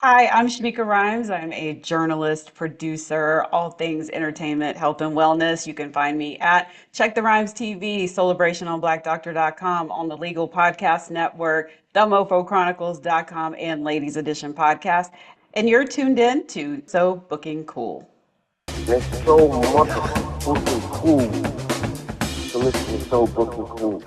Hi, I'm Shameika Rhymes. I'm a journalist, producer, all things entertainment, health, and wellness. You can find me at Check the Rhymes TV, Soulibration on BlackDoctor.com, on the Legal Podcast Network, TheMoFoChronicles.com, and Ladies Edition Podcast. And you're tuned in to So Booking Cool. It's so motherfucking cool to listen to So Booking Cool.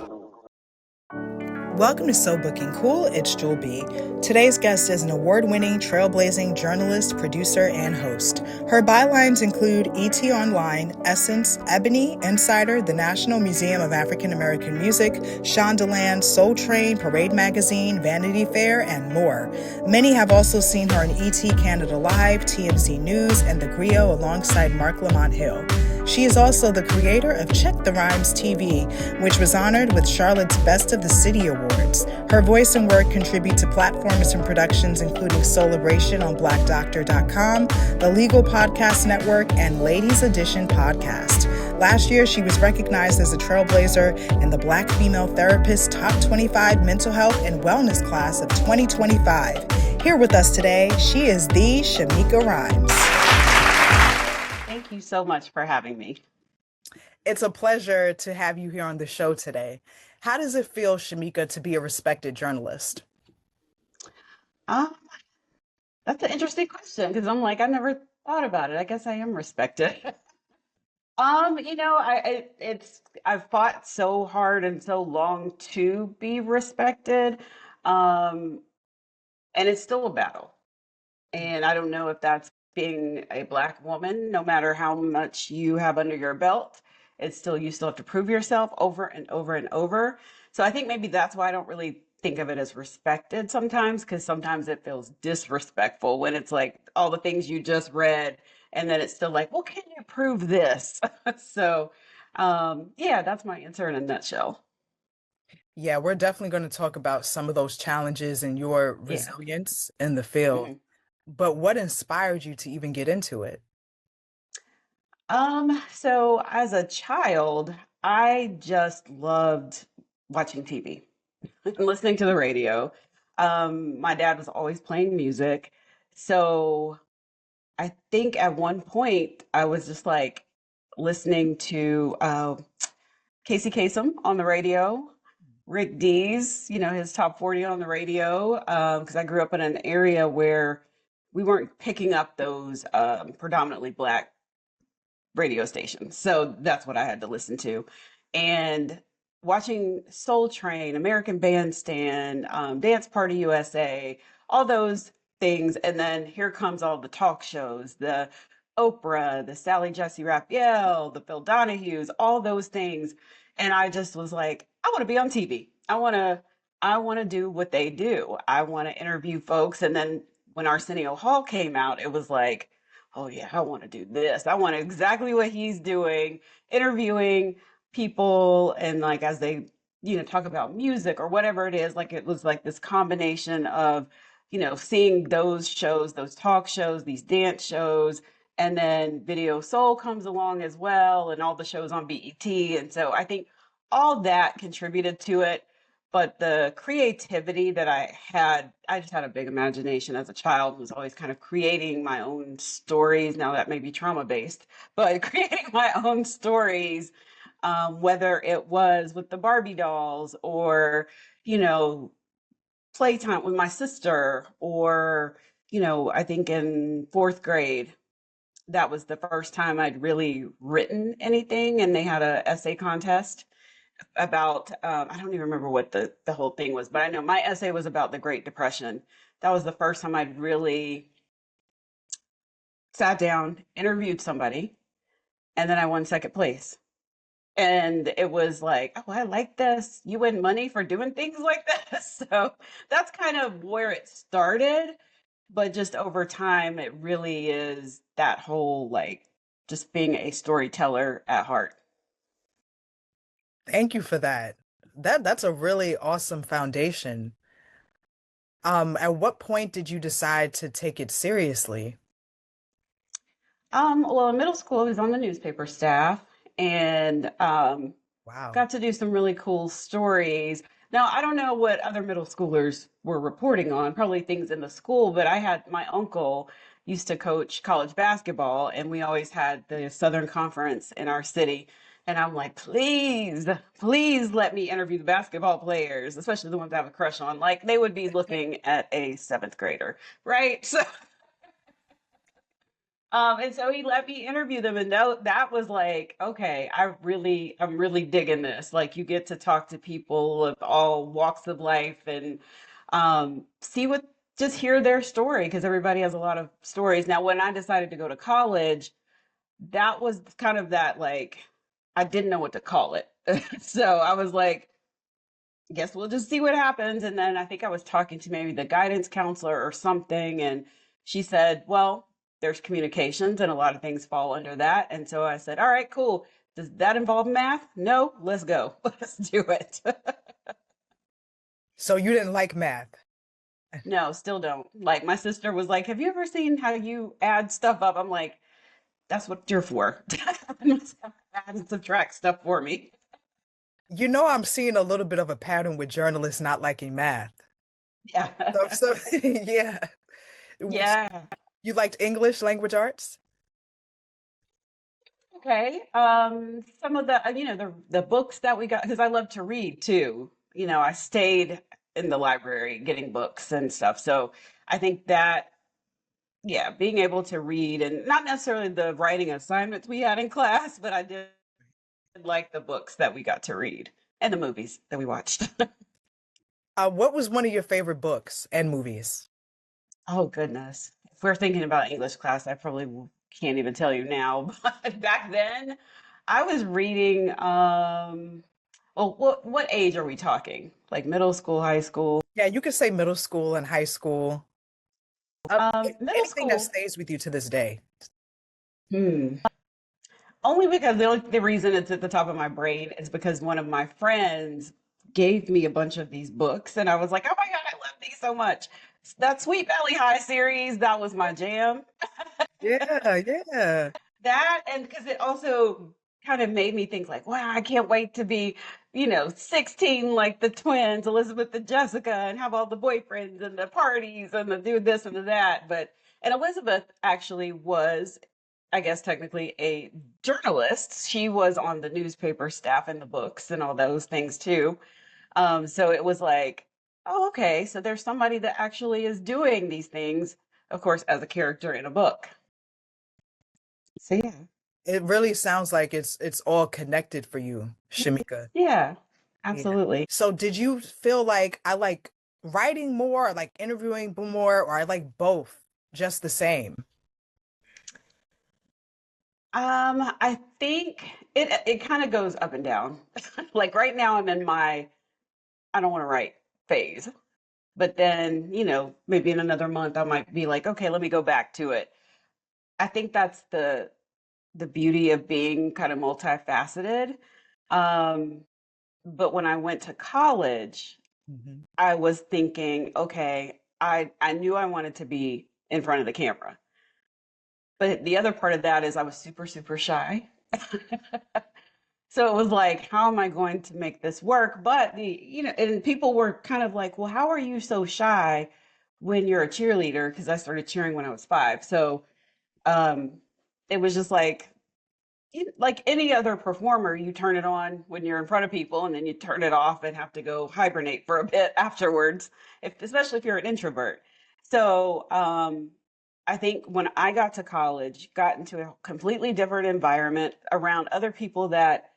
Welcome to So Booking Cool. It's Jewel B. Today's guest is an award-winning, trailblazing journalist, producer, and host. Her bylines include ET Online, Essence, Ebony, Insider, the National Museum of African American Music, Shondaland, Soul Train, Parade Magazine, Vanity Fair, and more. Many have also seen her in ET Canada Live, TMZ News, and The Griot alongside Mark Lamont Hill. She is also the creator of Check the Rhymes TV, which was honored with Charlotte's Best of the City Awards. Her voice and work contribute to platforms and productions including Soulibration on BlackDoctor.com, the Legal Podcast Network, and Ladies Edition Podcast. Last year, she was recognized as a trailblazer in the Black Female Therapist Top 25 Mental Health and Wellness Class of 2025. Here with us today, she is the Shameika Rhymes. Thank you so much for having me. It's a pleasure to have you here on the show today. How does it feel, Shameika, to be a respected journalist? Um, that's an interesting question because I'm like, I never thought about it. I guess I am respected. I've fought so hard and so long to be respected. Um, and it's still a battle. And I don't know if that's being a Black woman, no matter how much you have under your belt, it's still, you still have to prove yourself over and over and over. So I think maybe that's why I don't really think of it as respected sometimes, because sometimes it feels disrespectful when it's like all the things you just read, and then it's still like, well, can you prove this? So, yeah, that's my answer in a nutshell. Yeah, we're definitely going to talk about some of those challenges and your Yeah. resilience in the field. Mhm. But what inspired you to even get into it? So as a child, I just loved watching TV and listening to the radio. My dad was always playing music. So I think at one point I was just like listening to Casey Kasem on the radio, Rick Dees, his top 40 on the radio, because I grew up in an area where we weren't picking up those predominantly Black radio station. So that's what I had to listen to. And watching Soul Train, American Bandstand, Dance Party USA, all those things. And then here comes all the talk shows, the Oprah, the Sally Jesse Raphael, the Phil Donahues, all those things. And I just was like, I want to be on TV. I want to do what they do. I want to interview folks. And then when Arsenio Hall came out, it was like, oh yeah, I want to do this. I want exactly what he's doing, interviewing people and like as they, talk about music or whatever it is, like it was like this combination of, seeing those shows, those talk shows, these dance shows, and then Video Soul comes along as well and all the shows on BET. And so I think all that contributed to it. But the creativity that I just had a big imagination as a child, was always kind of creating my own stories. Now that may be trauma based, but creating my own stories, whether it was with the Barbie dolls or, you know, playtime with my sister, or, I think in fourth grade, that was the first time I'd really written anything, and they had a essay contest about I don't even remember what the whole thing was, but I know my essay was about the Great Depression. That was the first time I'd really sat down, interviewed somebody, and then I won second place. And it was like, oh, I like this. You win money for doing things like this. So that's kind of where it started. But just over time, it really is that whole like just being a storyteller at heart. Thank you for that. That's a really awesome foundation. At what point did you decide to take it seriously? Well, in middle school, I was on the newspaper staff, and Wow. got to do some really cool stories. Now, I don't know what other middle schoolers were reporting on, probably things in the school, but I had my uncle used to coach college basketball, and we always had the Southern Conference in our city. And I'm like, please, please let me interview the basketball players, especially the ones I have a crush on. Like they would be looking at a seventh grader, right? So and so he let me interview them, and that was like, okay, I'm really digging this. Like, you get to talk to people of all walks of life and see just hear their story because everybody has a lot of stories. Now, when I decided to go to college, that was kind of that like, I didn't know what to call it. So I was like, guess we'll just see what happens. And then I think I was talking to maybe the guidance counselor or something, and she said, well, there's communications and a lot of things fall under that. And so I said, all right, cool. Does that involve math? No, let's go. Let's do it. So you didn't like math. No, still don't. Like my sister was like, have you ever seen how you add stuff up? I'm like, that's what you're for. Add and subtract stuff for me. You know, I'm seeing a little bit of a pattern with journalists not liking math. Yeah. So yeah. Yeah. You liked English language arts? Okay. Some of the, the books that we got, because I love to read too. I stayed in the library getting books and stuff. So I think that, yeah, being able to read and not necessarily the writing assignments we had in class, but I did like the books that we got to read and the movies that we watched. What was one of your favorite books and movies? Oh, goodness. If we're thinking about English class, I probably can't even tell you now. But back then, I was reading, well, what age are we talking? Like middle school, high school? Yeah, you could say middle school and high school. Middle Anything that school. stays with you to this day. Hmm. Only because the reason it's at the top of my brain is because one of my friends gave me a bunch of these books, and I was like, oh my God, I love these so much. That Sweet Valley High series, that was my jam. Yeah, yeah. That, and because it also kind of made me think like, wow, I can't wait to be, 16 like the twins, Elizabeth and Jessica, and have all the boyfriends and the parties and the do this and the that. And Elizabeth actually was, I guess, technically a journalist. She was on the newspaper staff and the books and all those things too. So it was like, oh, okay, so there's somebody that actually is doing these things, of course, as a character in a book. So yeah. It really sounds like it's all connected for you, Shamika. Yeah, Yeah. absolutely. So did you feel like I like writing more, or like interviewing more, or I like both just the same? I think it kind of goes up and down. Like right now I'm in my I don't want to write phase. But then, maybe in another month I might be like, okay, let me go back to it. I think that's the beauty of being kind of multifaceted. Um, but when I went to college, Mhm. I was thinking, okay, I knew I wanted to be in front of the camera. But the other part of that is I was super, super shy. So it was like, how am I going to make this work? But and people were kind of like, well, how are you so shy when you're a cheerleader? Because I started cheering when I was 5. So um, it was just like any other performer, you turn it on when you're in front of people, and then you turn it off and have to go hibernate for a bit afterwards, especially if you're an introvert. So I think when I got to college, got into a completely different environment around other people that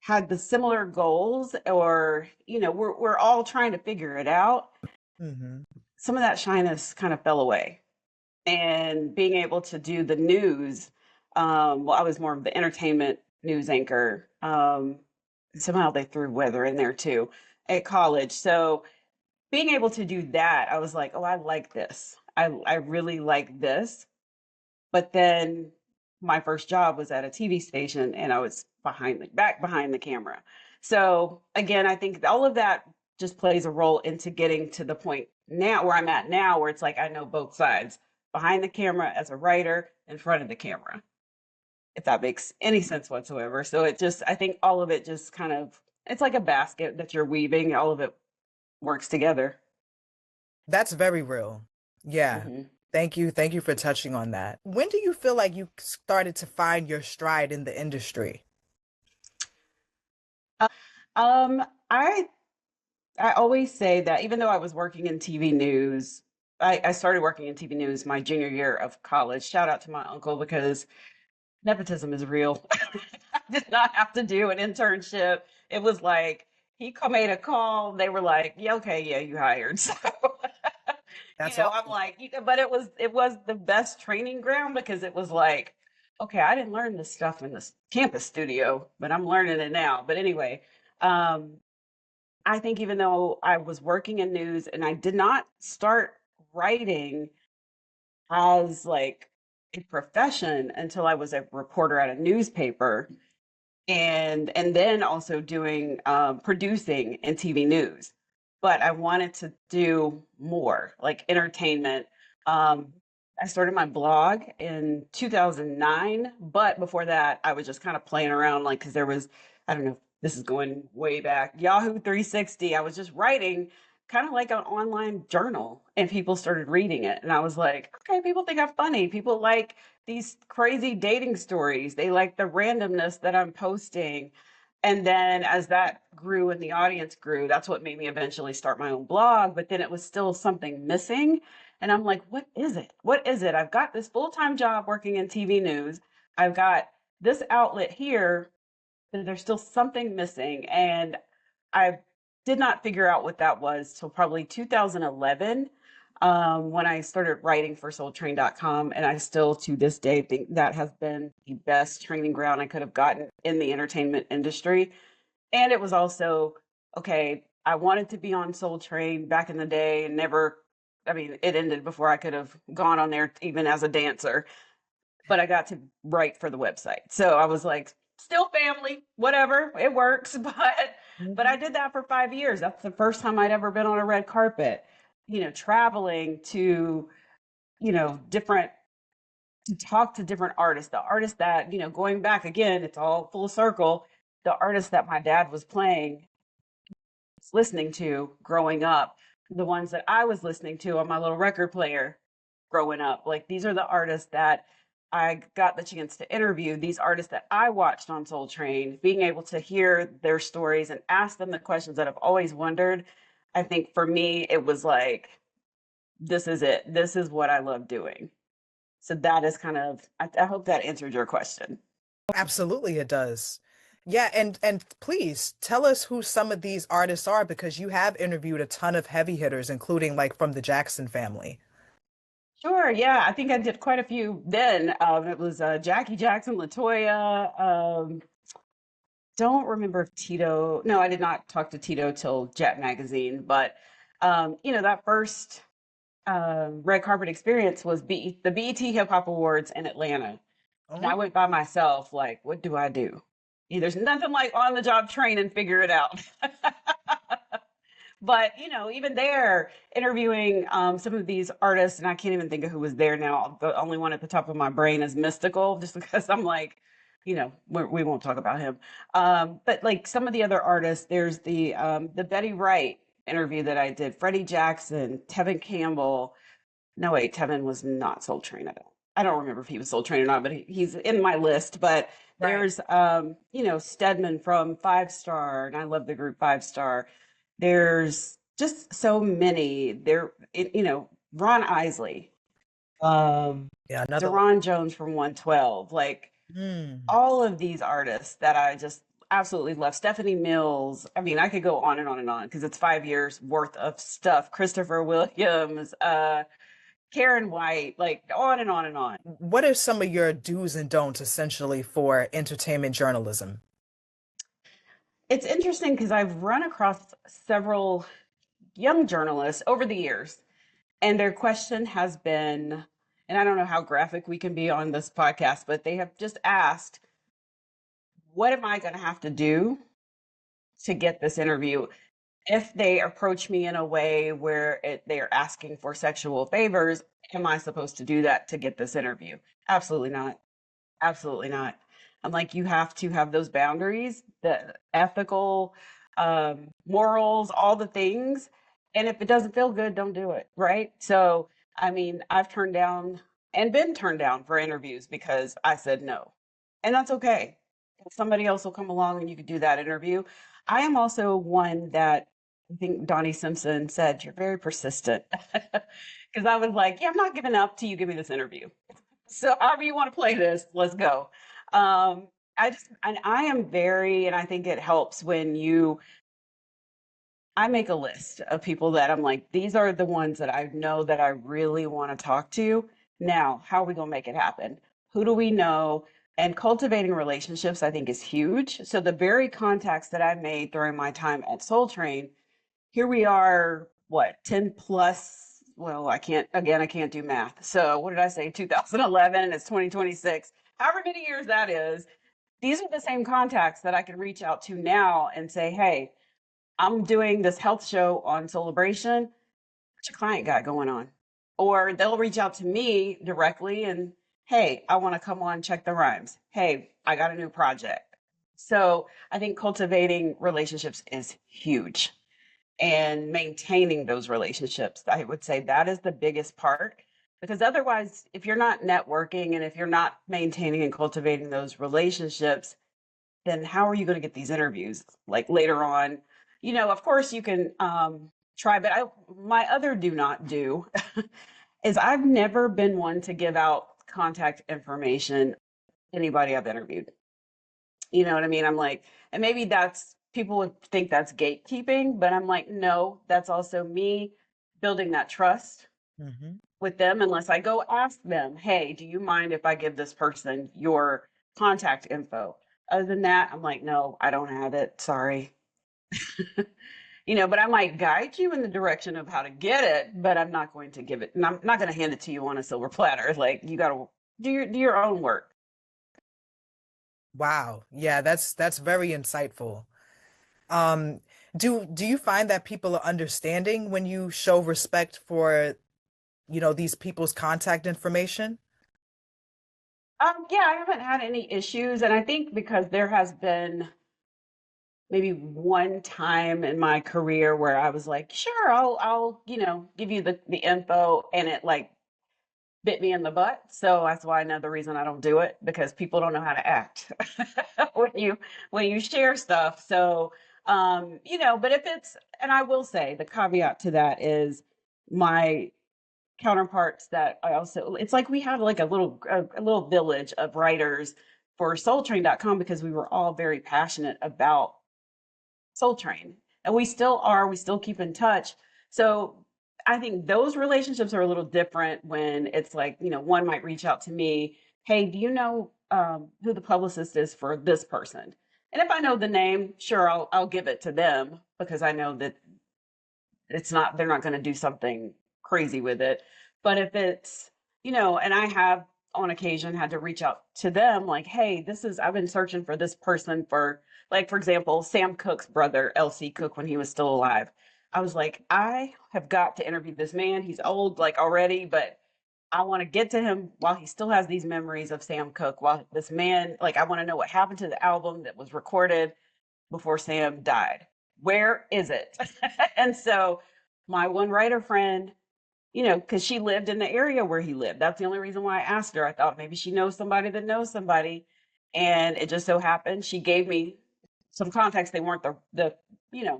had the similar goals, or we're all trying to figure it out. Mhm. Some of that shyness kind of fell away, and being able to do the news, well, I was more of the entertainment news anchor. Somehow they threw weather in there too at college. So being able to do that, I was like, oh, I like this. I really like this. But then my first job was at a TV station, and I was back behind the camera. So again, I think all of that just plays a role into getting to the point now where I'm at now, where it's like I know both sides, behind the camera as a writer, in front of the camera, if that makes any sense whatsoever. So I think all of it just kind of, it's like a basket that you're weaving, all of it works together. That's very real. Yeah. Hmm. Thank you. Thank you for touching on that. When do you feel like you started to find your stride in the industry? Um, I I always say that even though I was working in TV news, I started working in TV news my junior year of college. Shout out to my uncle because nepotism is real. I did not have to do an internship. It was like made a call. They were like, "Yeah, okay, yeah, you hired." So, That's I'm awesome. like, but it was the best training ground because it was like, okay, I didn't learn this stuff in this campus studio, but I'm learning it now. But anyway, um, I think even though I was working in news and I did not start writing as like a profession until I was a reporter at a newspaper, and then also doing producing in TV news. But I wanted to do more, like entertainment. Um, I started my blog in 2009, but before that, I was just kind of playing around, like because there was, I don't know, this is going way back, Yahoo 360. I was just writing kind of like an online journal, and people started reading it, and I was like, okay, people think I'm funny. People like these crazy dating stories. They like the randomness that I'm posting. And then as that grew and the audience grew, that's what made me eventually start my own blog. But then it was still something missing. And I'm like, what is it? What is it? I've got this full time job working in TV news. I've got this outlet here, but there's still something missing. And I did not figure out what that was till probably 2011, when I started writing for soultrain.com. And I still to this day think that has been the best training ground I could have gotten in the entertainment industry. And it was also, okay, I wanted to be on Soul Train back in the day and never, I mean, it ended before I could have gone on there even as a dancer, but I got to write for the website. So I was like, still family, whatever, it works. But I Mhm. did that for 5 years. That's the first time I'd ever been on a red carpet, traveling to, different to talk to different artists. The artists that, going back again, it's all full circle. The artists that my dad was playing, listening to growing up, the ones that I was listening to on my little record player growing up. Like these are the artists that I got the chance to interview, these artists that I watched on Soul Train, being able to hear their stories and ask them the questions that I've always wondered. I think for me, it was like, this is it. This is what I love doing. So that is kind of, I hope that answered your question. Absolutely, it does. Yeah, and please tell us who some of these artists are because you have interviewed a ton of heavy hitters, including like from the Jackson family. Sure. Yeah. I think I did quite a few then. It was Jackie Jackson, Latoya. Don't remember if Tito. No, I did not talk to Tito till Jet Magazine. But, that first red carpet experience was the BET Hip Hop Awards in Atlanta. And I Oh, went by myself, like, what do I do? There's nothing like on the job training, figure it out. But even there, interviewing some of these artists, and I can't even think of who was there now. The only one at the top of my brain is Mystical, just because I'm like, we won't talk about him. But like some of the other artists, there's the Betty Wright interview that I did, Freddie Jackson, Tevin Campbell. No, wait, Tevin was not Soul Train. I don't remember if he was Soul Train or not, but he's in my list. But right. there's Stedman from Five Star, and I love the group Five Star. There's just so many. Ron Isley, um, Yeah, another one. Deron Jones from 112, like Hmm. all of these artists that I just absolutely love. Stephanie Mills. I mean, I could go on and on and on because it's 5 years worth of stuff. Christopher Williams, Karen White, like on and on and on. What are some of your do's and don'ts essentially for entertainment journalism? It's interesting because I've run across several young journalists over the years, and their question has been, and I don't know how graphic we can be on this podcast, but they have just asked, what am I going to have to do to get this interview? If they approach me in a way where they are asking for sexual favors, am I supposed to do that to get this interview? Absolutely not. Absolutely not. I'm like, you have to have those boundaries, the ethical, morals, all the things. And if it doesn't feel good, don't do it, right? So, I mean, I've turned down and been turned down for interviews because I said no. And that's okay. Somebody else will come along and you could do that interview. I am also one that I think Donnie Simpson said, you're very persistent. Because I was like, yeah, I'm not giving up till you give me this interview. So, however you want to play this, let's go. And I am very, and I think it helps when I make a list of people that I'm like, these are the ones that I know that I really want to talk to. Now, how are we going to make it happen? Who do we know? And cultivating relationships, I think, is huge. So the very contacts that I made during my time at Soul Train, here we are, what, 10 plus? Well, I can't do math. So what did I say? 2011 and it's 2026. However many years that is, these are the same contacts that I can reach out to now and say, hey, I'm doing this health show on Soulibration. What's your client got going on? Or they'll reach out to me directly and, hey, I want to come on, check the rhymes. Hey, I got a new project. So I think cultivating relationships is huge and maintaining those relationships. I would say that is the biggest part because otherwise, if you're not networking and if you're not maintaining and cultivating those relationships, then how are you going to get these interviews like later on? Of course you can try, but my other do not do is I've never been one to give out contact information to anybody I've interviewed. You know what I mean? I'm like, and maybe that's people would think that's gatekeeping, but I'm like, no, that's also me building that trust Hmm. with them unless I go ask them, hey, do you mind if I give this person your contact info? Other than that, I'm like, no, I don't have it. Sorry. But I might guide you in the direction of how to get it, but I'm not going to give it, and I'm not going to hand it to you on a silver platter. Like you got to do your own work. Wow. Yeah, that's very insightful. Um, do you find that people are understanding when you show respect for, these people's contact information? Yeah, I haven't had any issues, and I think because there has been maybe one time in my career where I was like, sure, I'll give you the info, and it like bit me in the butt. So that's why another reason I don't do it because people don't know how to act when you share stuff. So but if it's and I will say the caveat to that is my counterparts that I also it's like we have like a little village of writers for soultrain.com because we were all very passionate about Soul Train. And we still are, we still keep in touch. So I think those relationships are a little different when it's like, one might reach out to me, hey, do you know who the publicist is for this person? And if I know the name, sure, I'll give it to them because I know that they're not going to do something crazy with it. But if it's, and I have on occasion had to reach out to them like, hey, I've been searching for this person for, like, for example, Sam Cooke's brother, LC Cook, when he was still alive. I was like, I have got to interview this man. He's old, like, already, but I want to get to him while he still has these memories of Sam Cooke. While this man, like, I want to know what happened to the album that was recorded before Sam died. Where is it? And so my one writer friend, because she lived in the area where he lived. That's the only reason why I asked her. I thought maybe she knows somebody that knows somebody. And it just so happened she gave me some contacts. They weren't the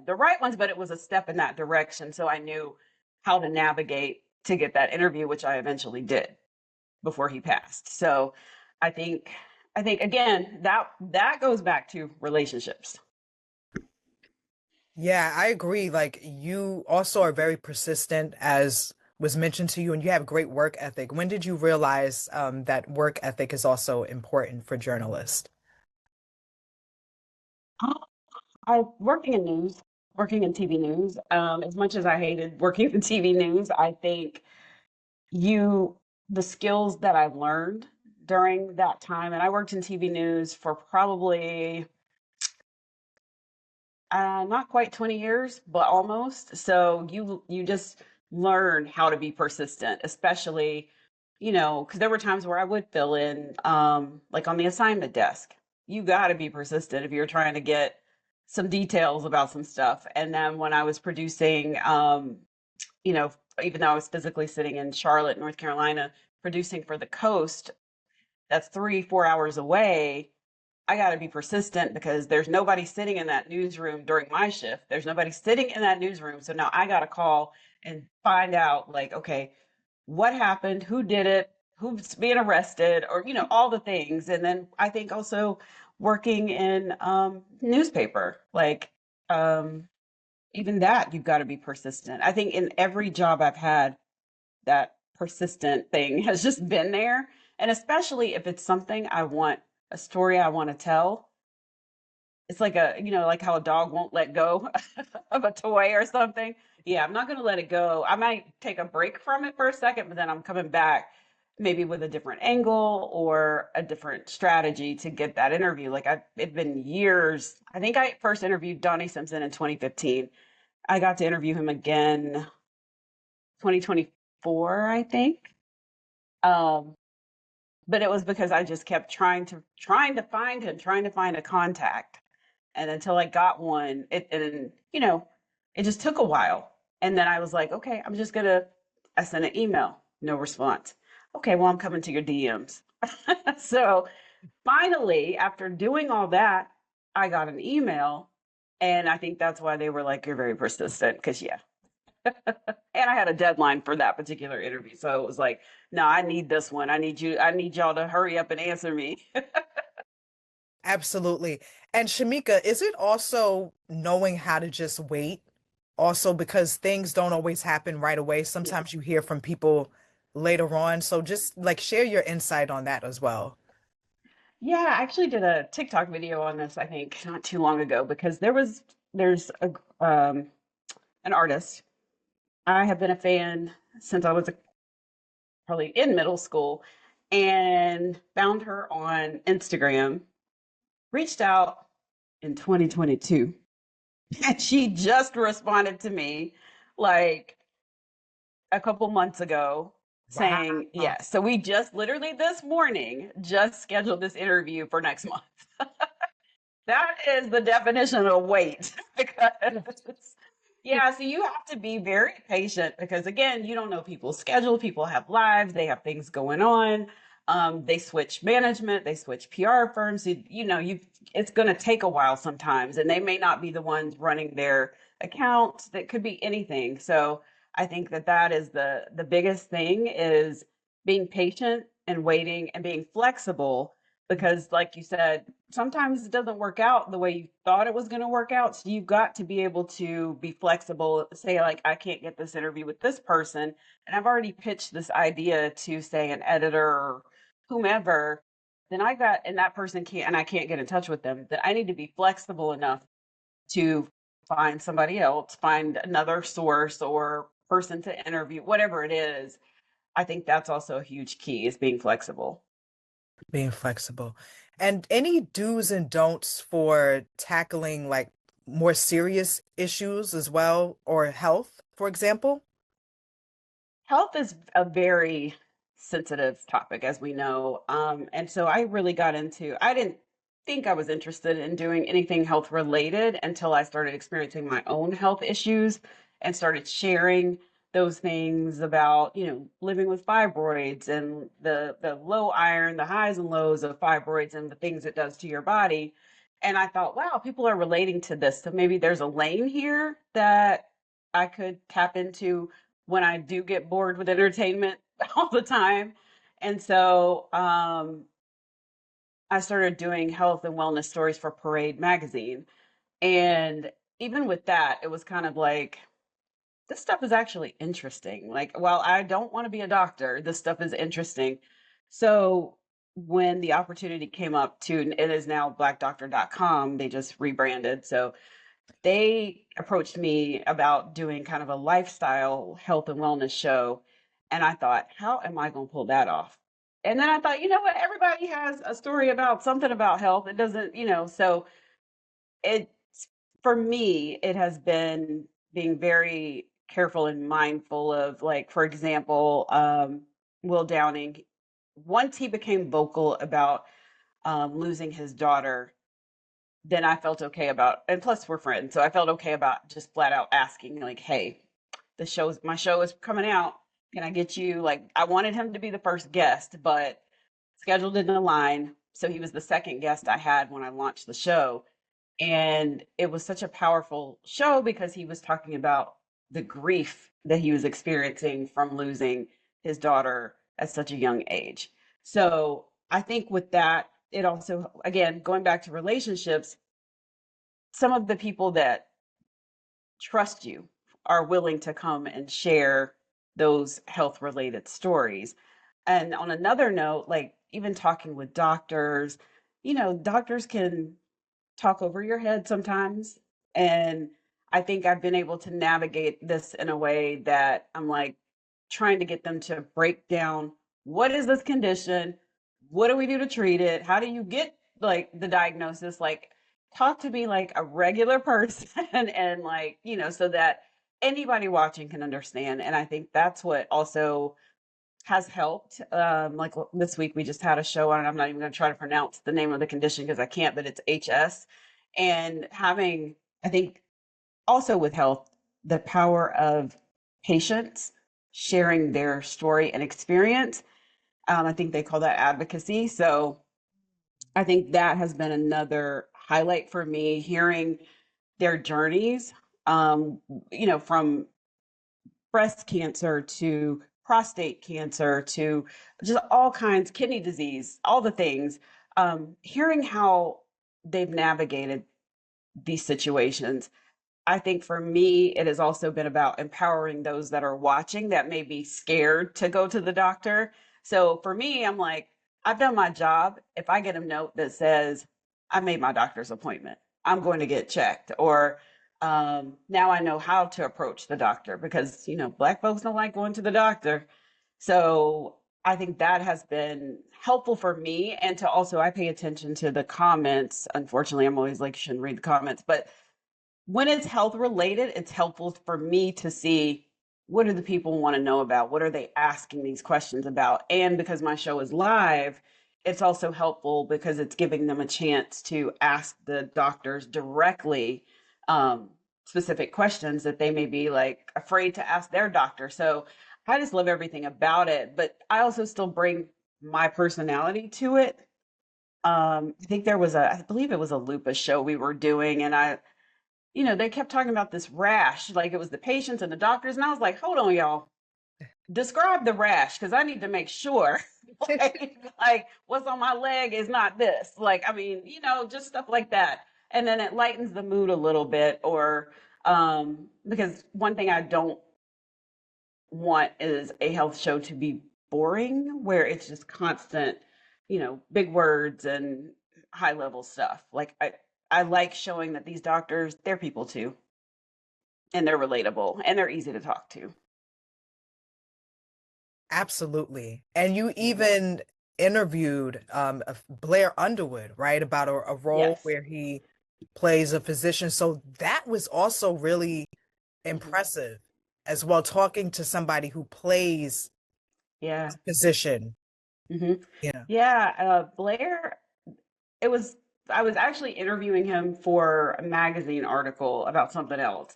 right ones, but it was a step in that direction. So I knew how to navigate to get that interview, which I eventually did before he passed. So I think I think again that goes back to relationships. Yeah, I agree. Like you also are very persistent, as was mentioned to you, and you have great work ethic. When did you realize that work ethic is also important for journalists? I working in TV news. As much as I hated working in TV news, I think you the skills that I've learned during that time, and I worked in TV news for probably not quite 20 years, but almost. So you just learn how to be persistent, especially, because there were times where I would fill in, like on the assignment desk. You got to be persistent if you're trying to get some details about some stuff. And then when I was producing, you know, even though I was physically sitting in Charlotte, North Carolina, producing for the coast, that's 3, 4 hours away. I got to be persistent because there's nobody sitting in that newsroom during my shift. There's nobody sitting in that newsroom. So now I got to call and find out, like, okay, what happened? Who did it? Who's being arrested? Or, all the things. And then I think also working in newspaper, like, um, even that, you've got to be persistent. I think in every job I've had, that persistent thing has just been there. And especially if it's something I want, a story I want to tell, it's like like how a dog won't let go of a toy or something. Yeah, I'm not going to let it go. I might take a break from it for a second, but then I'm coming back maybe with a different angle or a different strategy to get that interview. Like it's been years. I think I first interviewed Donnie Simpson in 2015. I got to interview him again 2024, I think. Um, but it was because I just kept trying to find him, trying to find a contact. And until I got one, it just took a while. And then I was like, okay, I sent an email, no response. Okay, well, I'm coming to your DMs. So finally, after doing all that, I got an email. And I think that's why they were like, you're very persistent. Because, yeah. And I had a deadline for that particular interview. So it was like, no, I need this one. I need y'all to hurry up and answer me. Absolutely. And Shamika, is it also knowing how to just wait? Also, because things don't always happen right away. Yeah. Sometimes you hear from people later on. So just like share your insight on that as well. Yeah, I actually did a TikTok video on this, I think, not too long ago because there's an artist. I have been a fan since I was probably in middle school and found her on Instagram, reached out in 2022, and she just responded to me like a couple months ago saying, Wow. yes. So we just literally this morning just scheduled this interview for next month. That is the definition of wait. Because, yeah, so you have to be very patient because, again, you don't know people's schedule. People have lives, they have things going on. They switch management, they switch PR firms. It's going to take a while sometimes, and they may not be the ones running their account. That could be anything. So I think that is the biggest thing is being patient and waiting and being flexible because, like you said, sometimes it doesn't work out the way you thought it was going to work out. So you've got to be able to be flexible, say, like, I can't get this interview with this person. And I've already pitched this idea to, say, an editor or whomever. And that person can't, and I can't get in touch with them, that I need to be flexible enough to find somebody else, find another source or person to interview, whatever it is. I think that's also a huge key is being flexible. Being flexible. And any do's and don'ts for tackling like more serious issues as well, or health, for example? Health is a very sensitive topic, as we know. And so I didn't think I was interested in doing anything health related until I started experiencing my own health issues and started sharing those things about, living with fibroids and the low iron, the highs and lows of fibroids and the things it does to your body. And I thought, wow, people are relating to this. So maybe there's a lane here that I could tap into when I do get bored with entertainment all the time. And so I started doing health and wellness stories for Parade magazine. And even with that, it was kind of like, this stuff is actually interesting. Like, while I don't want to be a doctor, this stuff is interesting. So when the opportunity came up it is now blackdoctor.com, they just rebranded. So they approached me about doing kind of a lifestyle health and wellness show. And I thought, how am I going to pull that off? And then I thought, you know what? Everybody has a story about something about health. It doesn't, so it, for me, it has been being very careful and mindful of, like, for example, Will Downing, once he became vocal about losing his daughter, then I felt okay about, and plus we're friends, so I felt okay about just flat out asking, like, hey, my show is coming out. Can I get you, like, I wanted him to be the first guest, but schedule didn't align. So he was the second guest I had when I launched the show. And it was such a powerful show because he was talking about the grief that he was experiencing from losing his daughter at such a young age. So I think with that, it also, again, going back to relationships, some of the people that trust you are willing to come and share those health related stories. And on another note, like even talking with doctors, doctors can talk over your head sometimes. And I think I've been able to navigate this in a way that I'm like trying to get them to break down, what is this condition? What do we do to treat it? How do you get like the diagnosis? Like talk to me like a regular person and like, so that anybody watching can understand. And I think that's what also has helped. Like this week, we just had a show on it. I'm not even going to try to pronounce the name of the condition because I can't, but it's HS. And having, I think, also with health, the power of patients sharing their story and experience. I think they call that advocacy. So I think that has been another highlight for me, hearing their journeys, um, from breast cancer to prostate cancer to just all kinds, kidney disease, all the things. Hearing how they've navigated these situations, I think for me, it has also been about empowering those that are watching that may be scared to go to the doctor. So for me, I'm like, I've done my job. If I get a note that says, I made my doctor's appointment, I'm going to get checked, or now I know how to approach the doctor because, Black folks don't like going to the doctor. So I think that has been helpful for me. And to also, I pay attention to the comments. Unfortunately, I'm always like, you shouldn't read the comments, but when it's health related, it's helpful for me to see what do the people want to know about? What are they asking these questions about? And because my show is live, it's also helpful because it's giving them a chance to ask the doctors directly specific questions that they may be like afraid to ask their doctor. So I just love everything about it, but I also still bring my personality to it. I think I believe it was a lupus show we were doing, and they kept talking about this rash, like it was the patients and the doctors. And I was like, hold on, y'all. Describe the rash because I need to make sure like what's on my leg is not this. Like, I mean, just stuff like that. And then it lightens the mood a little bit, or because one thing I don't want is a health show to be boring where it's just constant, big words and high level stuff. Like I like showing that these doctors, they're people too, and they're relatable and they're easy to talk to. Absolutely. And you even interviewed Blair Underwood, right, about a role Yes. where he plays a physician. So that was also really Hmm. impressive as well, talking to somebody who plays Yeah. a physician. Hmm. Yeah. Yeah. Blair, it was, I was actually interviewing him for a magazine article about something else.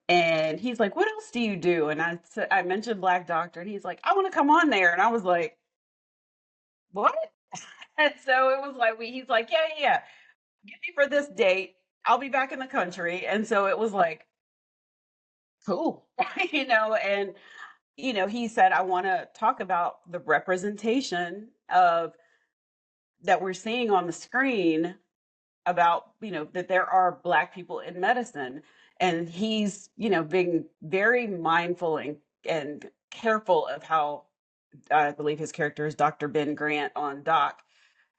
And he's like, what else do you do? And I mentioned Black Doctor, and he's like, I want to come on there. And I was like, what? And so it was like, he's like, yeah, yeah, yeah, get me for this date. I'll be back in the country. And so it was like, cool, and, he said, I want to talk about the representation of that we're seeing on the screen about, that there are Black people in medicine. And he's, being very mindful and careful of how, I believe his character is Dr. Ben Grant on Doc,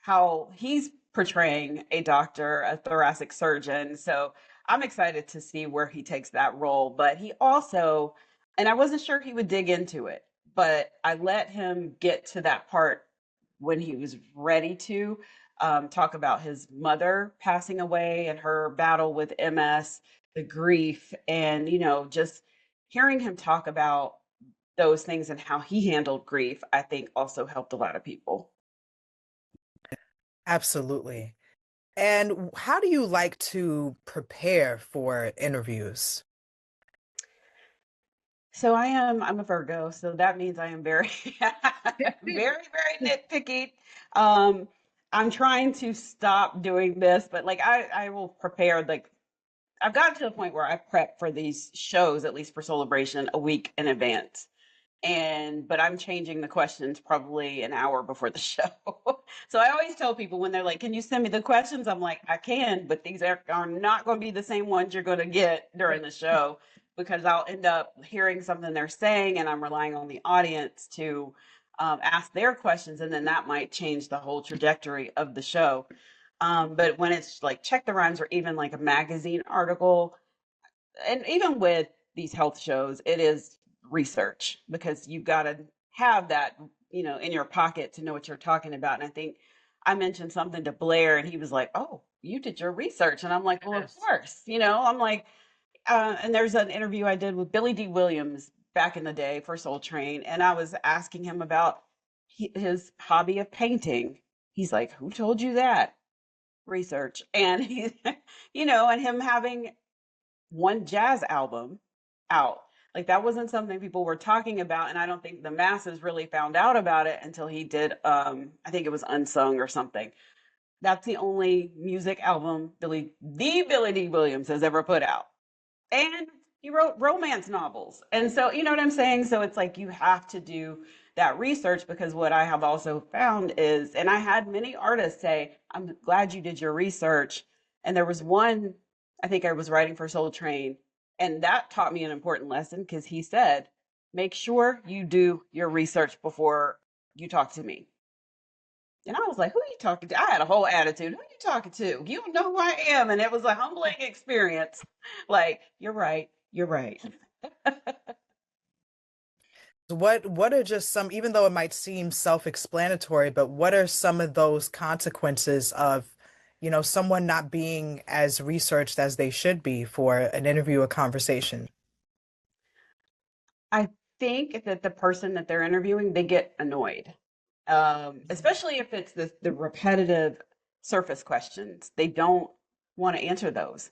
how he's portraying a doctor, a thoracic surgeon. So I'm excited to see where he takes that role. But he also, and I wasn't sure he would dig into it, but I let him get to that part when he was ready to talk about his mother passing away and her battle with MS, the grief, and, just hearing him talk about those things and how he handled grief, I think also helped a lot of people. Absolutely. And how do you like to prepare for interviews? So I'm a Virgo, so that means I am very very nitpicky. Um I'm trying to stop doing this, but like I will prepare, like I've gotten to the point where I prep for these shows, at least for Soulibration, a week in advance. But I'm changing the questions probably an hour before the show. So I always tell people when they're like, "Can you send me the questions?" I'm like, "I can, but these are not going to be the same ones you're going to get during the show, because I'll end up hearing something they're saying and I'm relying on the audience to ask their questions, and then that might change the whole trajectory of the show." But when it's like check the rhymes or even like a magazine article, and even with these health shows, it is research, because you've got to have that, in your pocket to know what you're talking about. And I think I mentioned something to Blair, and he was like, "Oh, you did your research." And I'm like, "Well, of Yes. course." I'm like, and there's an interview I did with Billy D. Williams back in the day for Soul Train, and I was asking him about his hobby of painting. He's like, "Who told you that?" Research. And he, and him having one jazz album out. Like that wasn't something people were talking about, and I don't think the masses really found out about it until he did I think it was Unsung or something. That's the only music album Billy D. Williams has ever put out. And he wrote romance novels. And so, you know what I'm saying? So it's like you have to do that research, because what I have also found is, and I had many artists say, "I'm glad you did your research." And there was one, I think I was writing for Soul Train, and that taught me an important lesson, because he said, "Make sure you do your research before you talk to me." And I was like, "Who are you talking to?" I had a whole attitude. "Who are you talking to? You don't know who I am." And it was a humbling experience. Like, you're right. You're right. What are just some, even though it might seem self-explanatory, but what are some of those consequences of, someone not being as researched as they should be for an interview or conversation? I think that the person that they're interviewing, they get annoyed, especially if it's the repetitive surface questions. They don't want to answer those.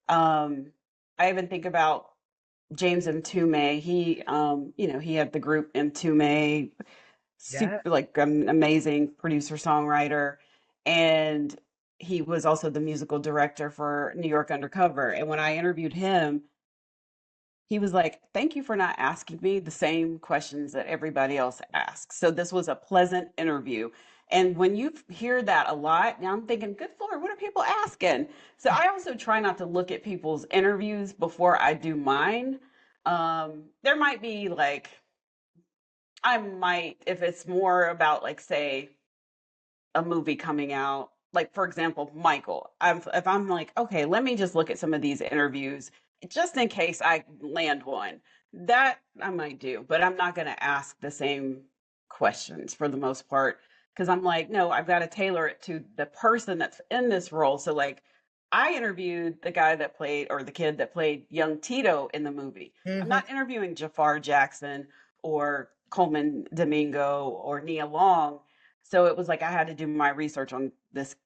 Um, I even think about James Mtume. He had the group Mtume, Yeah. super like amazing producer songwriter, and he was also the musical director for New York Undercover. And when I interviewed him, he was like, "Thank you for not asking me the same questions that everybody else asks." So this was a pleasant interview. And when you hear that a lot, now I'm thinking, good Lord, what are people asking? So I also try not to look at people's interviews before I do mine. There might be like, I might, if it's more about, like, say, a movie coming out, like for example, Michael. If I'm like, okay, let me just look at some of these interviews just in case I land one. That I might do, but I'm not going to ask the same questions for the most part, because I'm like, no, I've got to tailor it to the person that's in this role. So like, I interviewed the guy that played, or the kid that played young Tito in the movie. I'm Hmm. not interviewing Jafar Jackson or Coleman Domingo or Nia Long. So it was like I had to do my research on this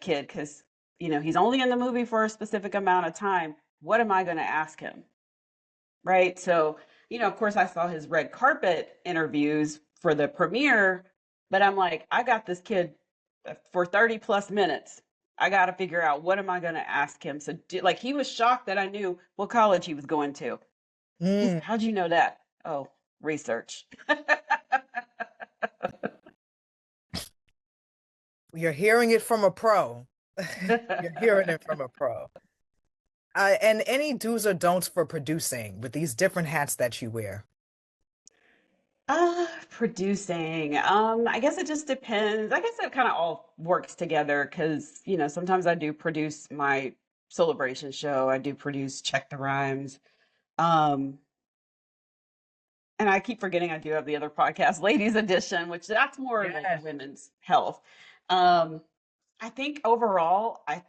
kid, because he's only in the movie for a specific amount of time. What am I going to ask him? Right? So, of course I saw his red carpet interviews for the premiere, but I'm like, I got this kid for 30 plus minutes. I got to figure out, what am I going to ask him? So like, he was shocked that I knew what college he was going to. Mm. How'd you know that? Oh, research. You're hearing it from a pro. You're hearing it from a pro. And any do's or don'ts for producing with these different hats that you wear? Producing. I guess it just depends. I guess it kind of all works together, because, sometimes I do produce my Celebration show. I do produce Check the Rhymes. Um, and I keep forgetting I do have the other podcast, Ladies Edition, which that's more like Yes. women's health. Um, I think overall, I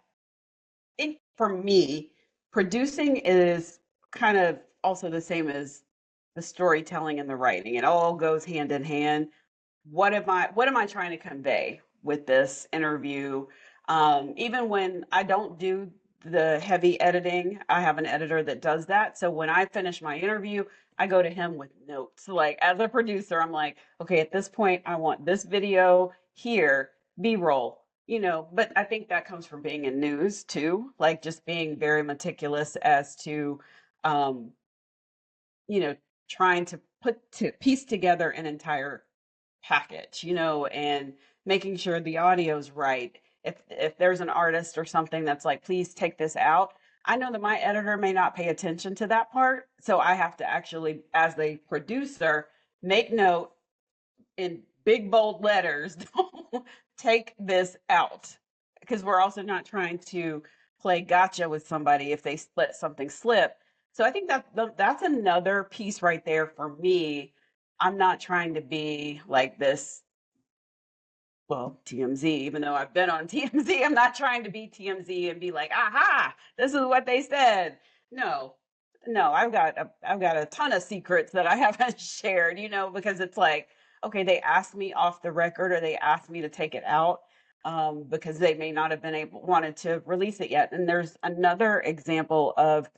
think for me, producing is kind of also the same as the storytelling and the writing. It all goes hand in hand. What am I trying to convey with this interview? Even when I don't do the heavy editing, I have an editor that does that. So when I finish my interview, I go to him with notes. Like as a producer, I'm like, okay, at this point, I want this video here, B-roll, but I think that comes from being in news too, like just being very meticulous as to, um, you know, trying to piece together an entire package, and making sure the audio's right. If there's an artist or something that's like, please take this out, I know that my editor may not pay attention to that part, so I have to actually, as the producer, make note in big bold letters, take this out, because we're also not trying to play gotcha with somebody if they let something slip. So I think that's another piece right there for me. I'm not trying to be like this, well, TMZ, even though I've been on TMZ, I'm not trying to be TMZ and be like, aha, this is what they said. No, no, I've got a ton of secrets that I haven't shared, because it's like, okay, they asked me off the record or they asked me to take it out, because they may not have been wanted to release it yet. And there's another example of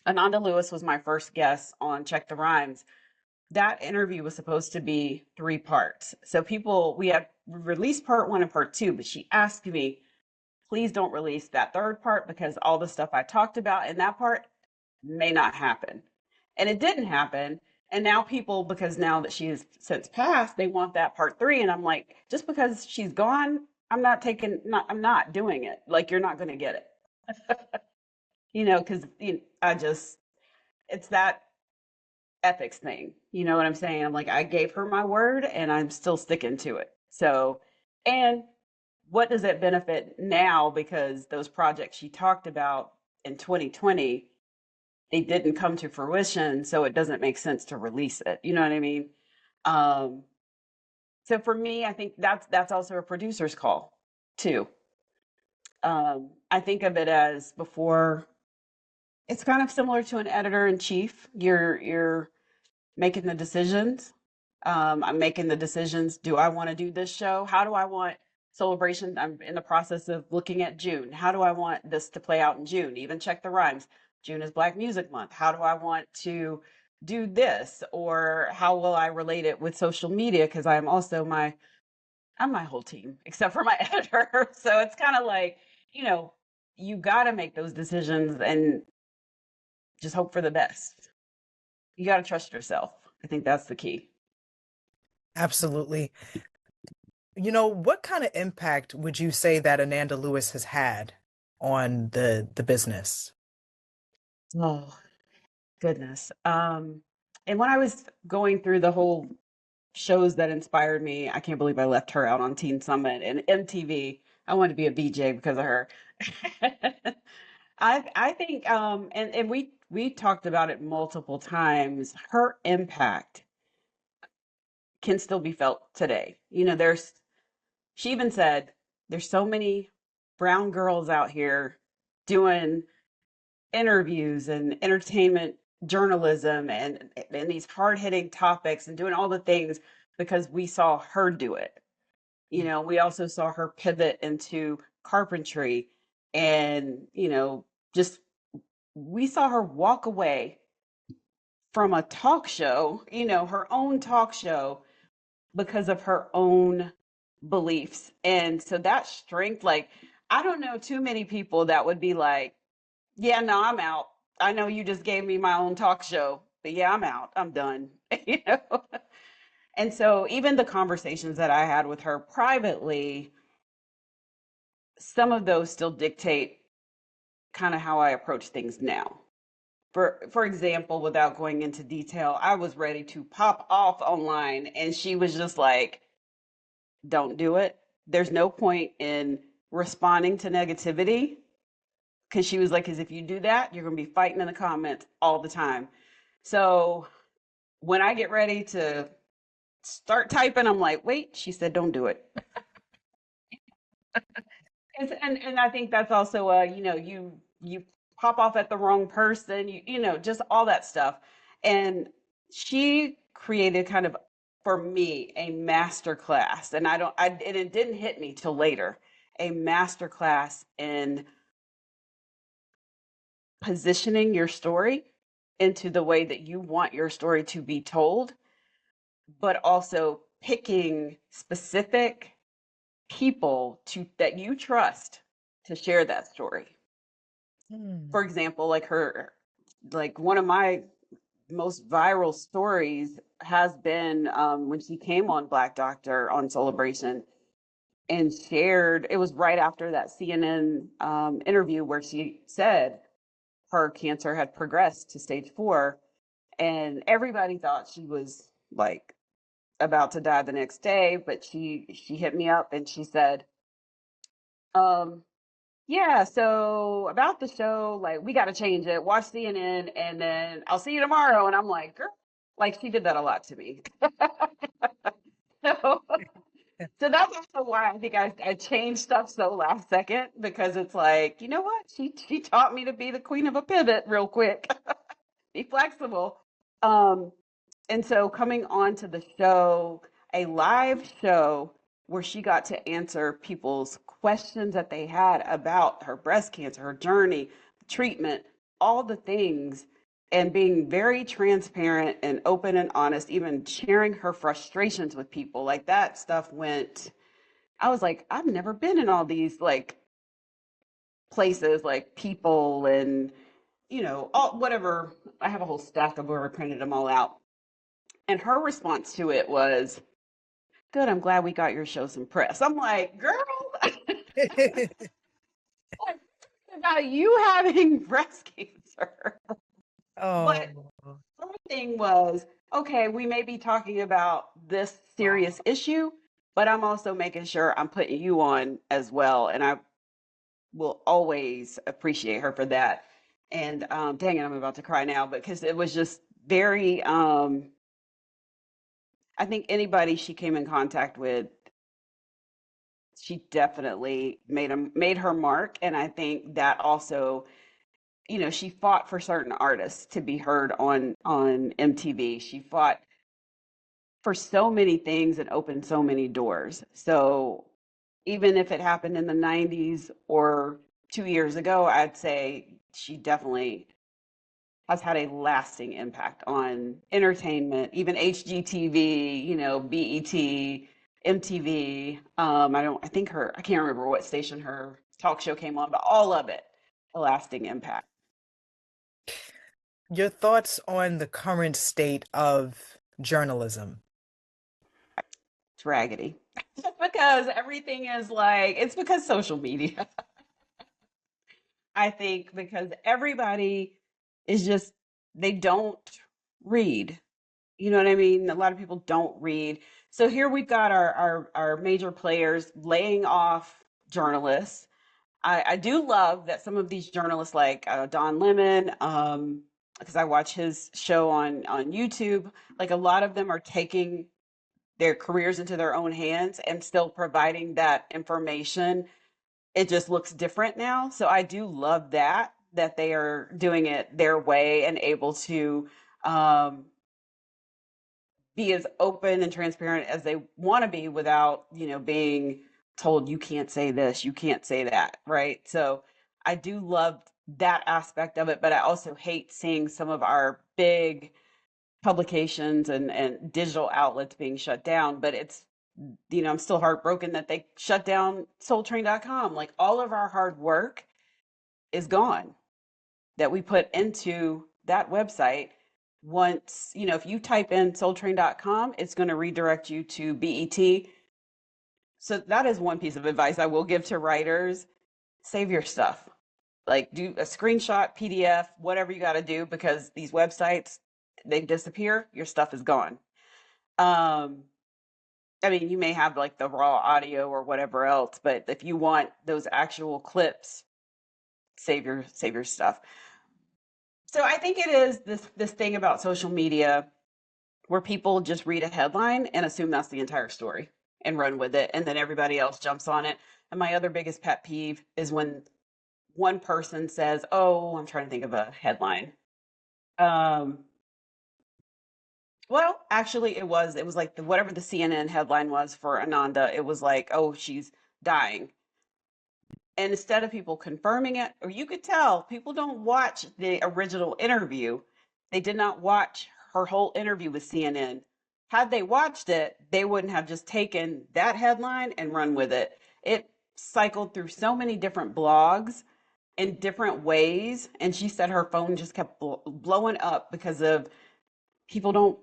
Ananda Lewis was my first guest on Check the Rhymes. That interview was supposed to be 3 parts. So we had released part 1 and part 2, but she asked me, please don't release that third part because all the stuff I talked about in that part may not happen. And it didn't happen. And now people, because now that she has since passed, they want that part 3. And I'm like, just because she's gone, I'm not doing it. Like, you're not going to get it, because it's that ethics thing. You know what I'm saying? I'm like, I gave her my word and I'm still sticking to it. So, and what does it benefit now? Because those projects she talked about in 2020, they didn't come to fruition. So it doesn't make sense to release it. You know what I mean? Um, so for me, I think that's also a producer's call too. I think of it as before, it's kind of similar to an editor in chief. You're making the decisions. I'm making the decisions. Do I want to do this show? How do I want Soulibration? I'm in the process of looking at June. How do I want this to play out in June? Even Check the Rhymes. June is Black Music Month. How do I want to do this? Or how will I relate it with social media? Because I'm my whole team except for my editor. So it's kind of like, you know, you got to make those decisions and just hope for the best. You got to trust yourself. I think that's the key. Absolutely. What kind of impact would you say that Ananda Lewis has had on the business? Oh, goodness. And when I was going through the whole shows that inspired me, I can't believe I left her out on Teen Summit and MTV. I wanted to be a BJ because of her. I think and we talked about it multiple times. Her impact can still be felt today. She even said there's so many brown girls out here doing interviews and entertainment journalism and these hard-hitting topics and doing all the things because we saw her do it. We also saw her pivot into carpentry and, just we saw her walk away from a talk show, her own talk show because of her own beliefs. And so that strength, like, I don't know too many people that would be like, yeah, no, I'm out. I know you just gave me my own talk show, but yeah, I'm out. I'm done. you know? And so even the conversations that I had with her privately, some of those still dictate kind of how I approach things now. For example, without going into detail, I was ready to pop off online and she was just like, don't do it. There's no point in responding to negativity because she was like, because if you do that, you're going to be fighting in the comments all the time. So when I get ready to start typing, I'm like, wait, she said, don't do it. And I think that's also you pop off at the wrong person, just all that stuff. And she created kind of for me a master class, and and it didn't hit me till later. a masterclass in positioning your story into the way that you want your story to be told, but also picking specific people to that you trust to share that story. Hmm. For example, like one of my most viral stories has been when she came on Black Doctor on Soulibration and shared. It was right after that CNN interview where she said her cancer had progressed to stage 4, and everybody thought she was like about to die the next day. But she hit me up and she said, um, "Yeah, so about the show, like we got to change it. Watch CNN, and then I'll see you tomorrow." And I'm like, "Girl," like she did that a lot to me. So, so that's also why I think I changed stuff so last second, because it's like, you know what? She taught me to be the queen of a pivot real quick. Be flexible. Um, and so coming on to the show, a live show where she got to answer people's questions that they had about her breast cancer, her journey, treatment, all the things, and being very transparent and open and honest, even sharing her frustrations with people. Like that stuff went, I was like, I've never been in all these like places, like people and all whatever. I have a whole stack of where I printed them all out. And her response to it was, "Good, I'm glad we got your show some press." I'm like, girl, like, about you having breast cancer. But Oh, her thing was, okay, we may be talking about this wow. serious issue, but I'm also making sure I'm putting you on as well. And I will always appreciate her for that. And dang it, I'm about to cry now because it was just very, I think anybody she came in contact with, she definitely made her mark. And I think that also, she fought for certain artists to be heard on MTV. She fought for so many things and opened so many doors. So even if it happened in the 90s or 2 years ago, I'd say she definitely has had a lasting impact on entertainment, even HGTV, BET, MTV. I can't remember what station her talk show came on, but all of it, a lasting impact. Your thoughts on the current state of journalism? It's raggedy. Because everything is like, it's because social media. I think because everybody is just, they don't read. You know what I mean? A lot of people don't read. So here we've got our major players laying off journalists. I do love that some of these journalists, like Don Lemon, because I watch his show on YouTube, like a lot of them are taking their careers into their own hands and still providing that information. It just looks different now. So I do love that they are doing it their way and able to um, be as open and transparent as they want to be without, being told you can't say this, you can't say that, right? So I do love that aspect of it, but I also hate seeing some of our big publications and digital outlets being shut down. But it's, I'm still heartbroken that they shut down soultrain.com. Like all of our hard work is gone that we put into that website. Once, if you type in soultrain.com, it's going to redirect you to BET. So that is one piece of advice I will give to writers. Save your stuff. Like do a screenshot, PDF, whatever you got to do, because these websites, they disappear, your stuff is gone. Um, I mean, you may have like the raw audio or whatever else, but if you want those actual clips, save your stuff. So I think it is this thing about social media where people just read a headline and assume that's the entire story and run with it, and then everybody else jumps on it. And my other biggest pet peeve is when one person says, "Oh, I'm trying to think of a headline." Um, well, actually, it was like whatever the CNN headline was for Ananda. It was like, "Oh, she's dying." And instead of people confirming it, or you could tell people don't watch the original interview. They did not watch her whole interview with CNN. Had they watched it, they wouldn't have just taken that headline and run with it. It cycled through so many different blogs in different ways. And she said her phone just kept blowing up because of people don't,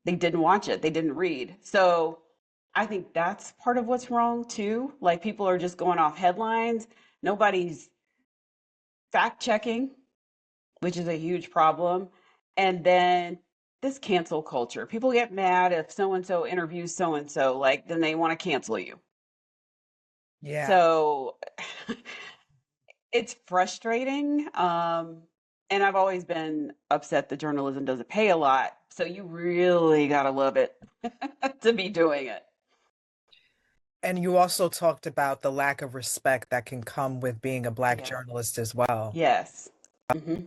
they didn't watch it, they didn't read. So I think that's part of what's wrong too. Like people are just going off headlines. Nobody's fact checking, which is a huge problem. And then this cancel culture. People get mad if so and so interviews so and so, like then they want to cancel you. Yeah. So it's frustrating. And I've always been upset that journalism doesn't pay a lot. So you really got to love it to be doing it. And you also talked about the lack of respect that can come with being a Black Yeah. journalist as well. Yes. Hmm.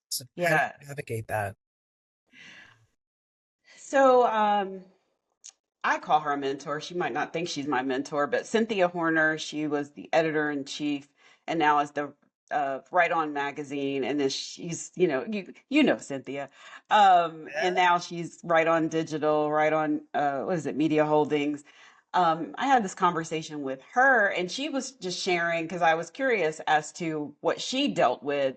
So how do you Yes. navigate that? So I call her a mentor. She might not think she's my mentor, but Cynthia Horner, she was the editor in chief and now is the Right On magazine. And then she's, you know Cynthia. And now she's Right On Digital, Right On, what is it, Media Holdings. I had this conversation with her and she was just sharing because I was curious as to what she dealt with,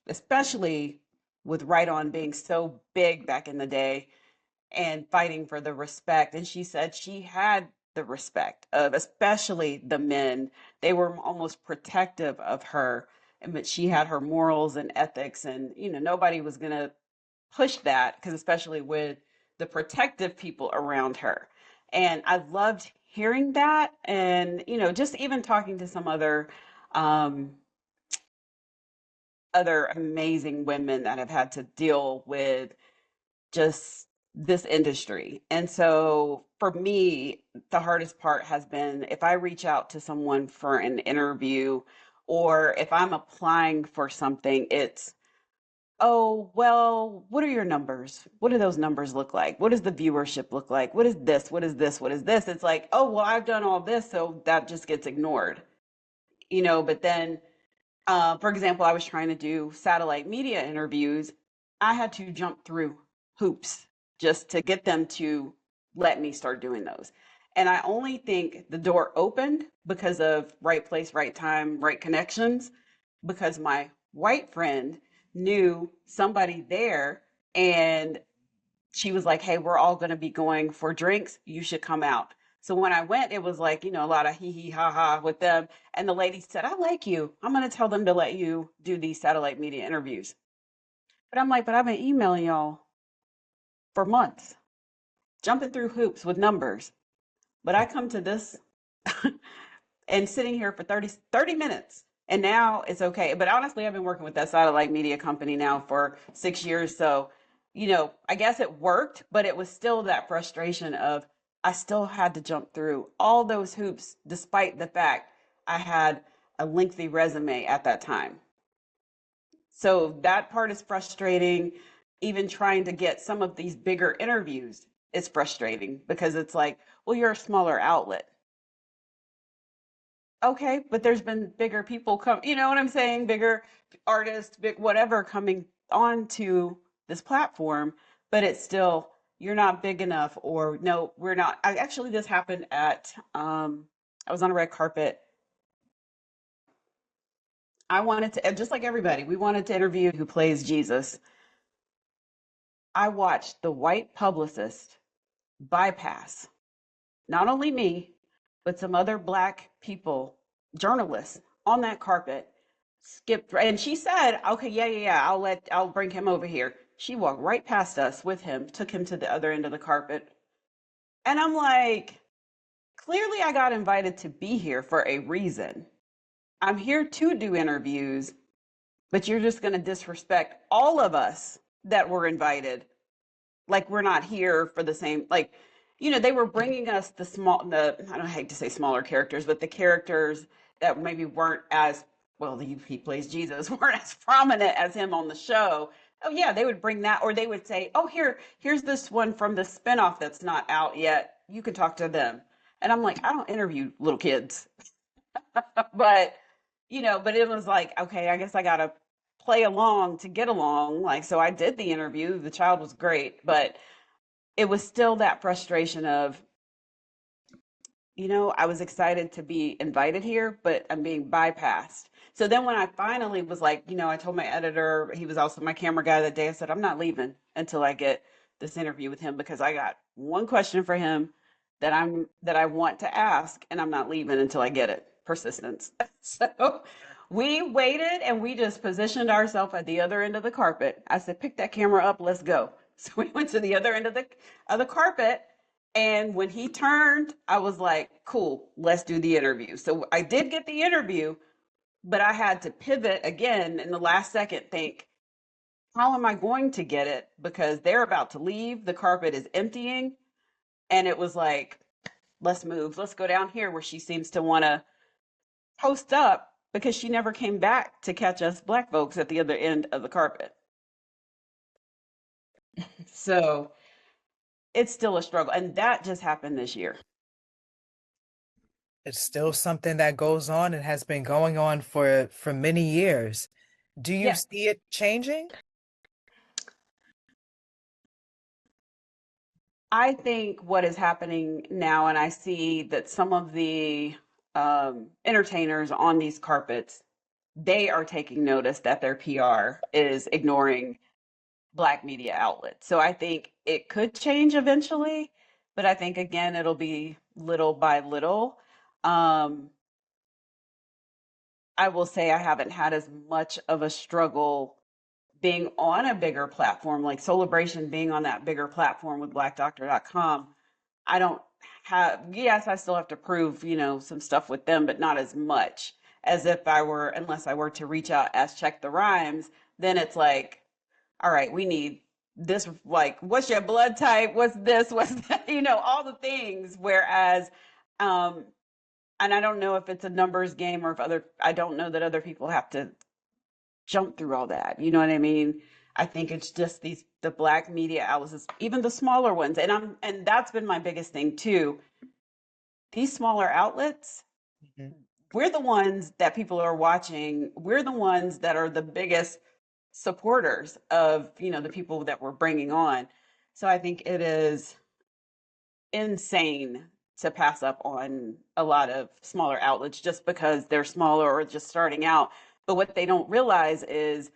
especially with Right On being so big back in the day and fighting for the respect. And she said she had the respect of especially the men. They were almost protective of her, but she had her morals and ethics, and nobody was going to push that because especially with the protective people around her. And I loved hearing that, and just even talking to some um, other amazing women that have had to deal with just this industry. And so for me, the hardest part has been if I reach out to someone for an interview or if I'm applying for something, it's, oh, well, what are your numbers? What do those numbers look like? What does the viewership look like? What is this? What is this? What is this? It's like, oh, well, I've done all this. So that just gets ignored, but then for example, I was trying to do satellite media interviews. I had to jump through hoops just to get them to let me start doing those. And I only think the door opened because of right place, right time, right connections, because my white friend knew somebody there and she was like, hey, we're all going to be going for drinks. You should come out. So when I went, it was like, a lot of hee hee ha ha with them. And the lady said, I like you. I'm going to tell them to let you do these satellite media interviews. But I'm like, but I've been emailing y'all for months, jumping through hoops with numbers. But I come to this and sitting here for 30 minutes. And now it's okay. But honestly, I've been working with that satellite media company now for 6 years. So, I guess it worked, but it was still that frustration of I still had to jump through all those hoops, despite the fact I had a lengthy resume at that time. So that part is frustrating. Even trying to get some of these bigger interviews is frustrating because it's like, well, you're a smaller outlet. Okay, but there's been bigger people come, you know what I'm saying? Bigger artists, big whatever coming onto this platform, but it's still you're not big enough or no, we're not. Actually this happened at I was on a red carpet. I wanted to just like everybody, we wanted to interview who plays Jesus. I watched the white publicist bypass not only me, but some other black people, journalists on that carpet skipped. And she said, okay, yeah, I'll bring him over here. She walked right past us with him, took him to the other end of the carpet. And I'm like, clearly I got invited to be here for a reason. I'm here to do interviews, but you're just going to disrespect all of us that were invited like we're not here for the same like they were bringing us I don't hate to say smaller characters but the characters that maybe weren't as well he plays Jesus weren't as prominent as him on the show. Oh yeah, they would bring that, or they would say, oh, here's this one from the spinoff that's not out yet, you can talk to them. And I'm like, I don't interview little kids. But, but it was like, okay, I guess I got to play along to get along. Like, so I did the interview. The child was great, but it was still that frustration of, I was excited to be invited here, but I'm being bypassed. So then when I finally was like, I told my editor, he was also my camera guy that day, I said, I'm not leaving until I get this interview with him because I got one question for him that I want to ask, and I'm not leaving until I get it. Persistence. So we waited and we just positioned ourselves at the other end of the carpet. I said, pick that camera up, let's go. So we went to the other end of the carpet, and when he turned, I was like, cool, let's do the interview. So I did get the interview, but I had to pivot again in the last second, think, how am I going to get it? Because they're about to leave, the carpet is emptying. And it was like, let's move, let's go down here where she seems to want to post up because she never came back to catch us black folks at the other end of the carpet. So it's still a struggle. And that just happened this year. It's still something that goes on and has been going on for many years. Do you Yeah. see it changing? I think what is happening now, and I see that some of the entertainers on these carpets, they are taking notice that their PR is ignoring Black media outlets. So I think it could change eventually, but I think again, it'll be little by little. Um, I will say I haven't had as much of a struggle being on a bigger platform like Soulibration, being on that bigger platform with blackdoctor.com. I don't have, yes, I still have to prove, some stuff with them, but not as much as if I were, unless I were to reach out as Check the Rhymes, then it's like, all right, we need this, like, what's your blood type? What's this? What's that? All the things. Whereas, um, and I don't know if it's a numbers game or if I don't know that other people have to jump through all that. You know what I mean? I think it's just the Black media outlets, even the smaller ones. And that's been my biggest thing too. These smaller outlets, Mhm. we're the ones that people are watching. We're the ones that are the biggest supporters of, the people that we're bringing on. So I think it is insane to pass up on a lot of smaller outlets just because they're smaller or just starting out. But what they don't realize is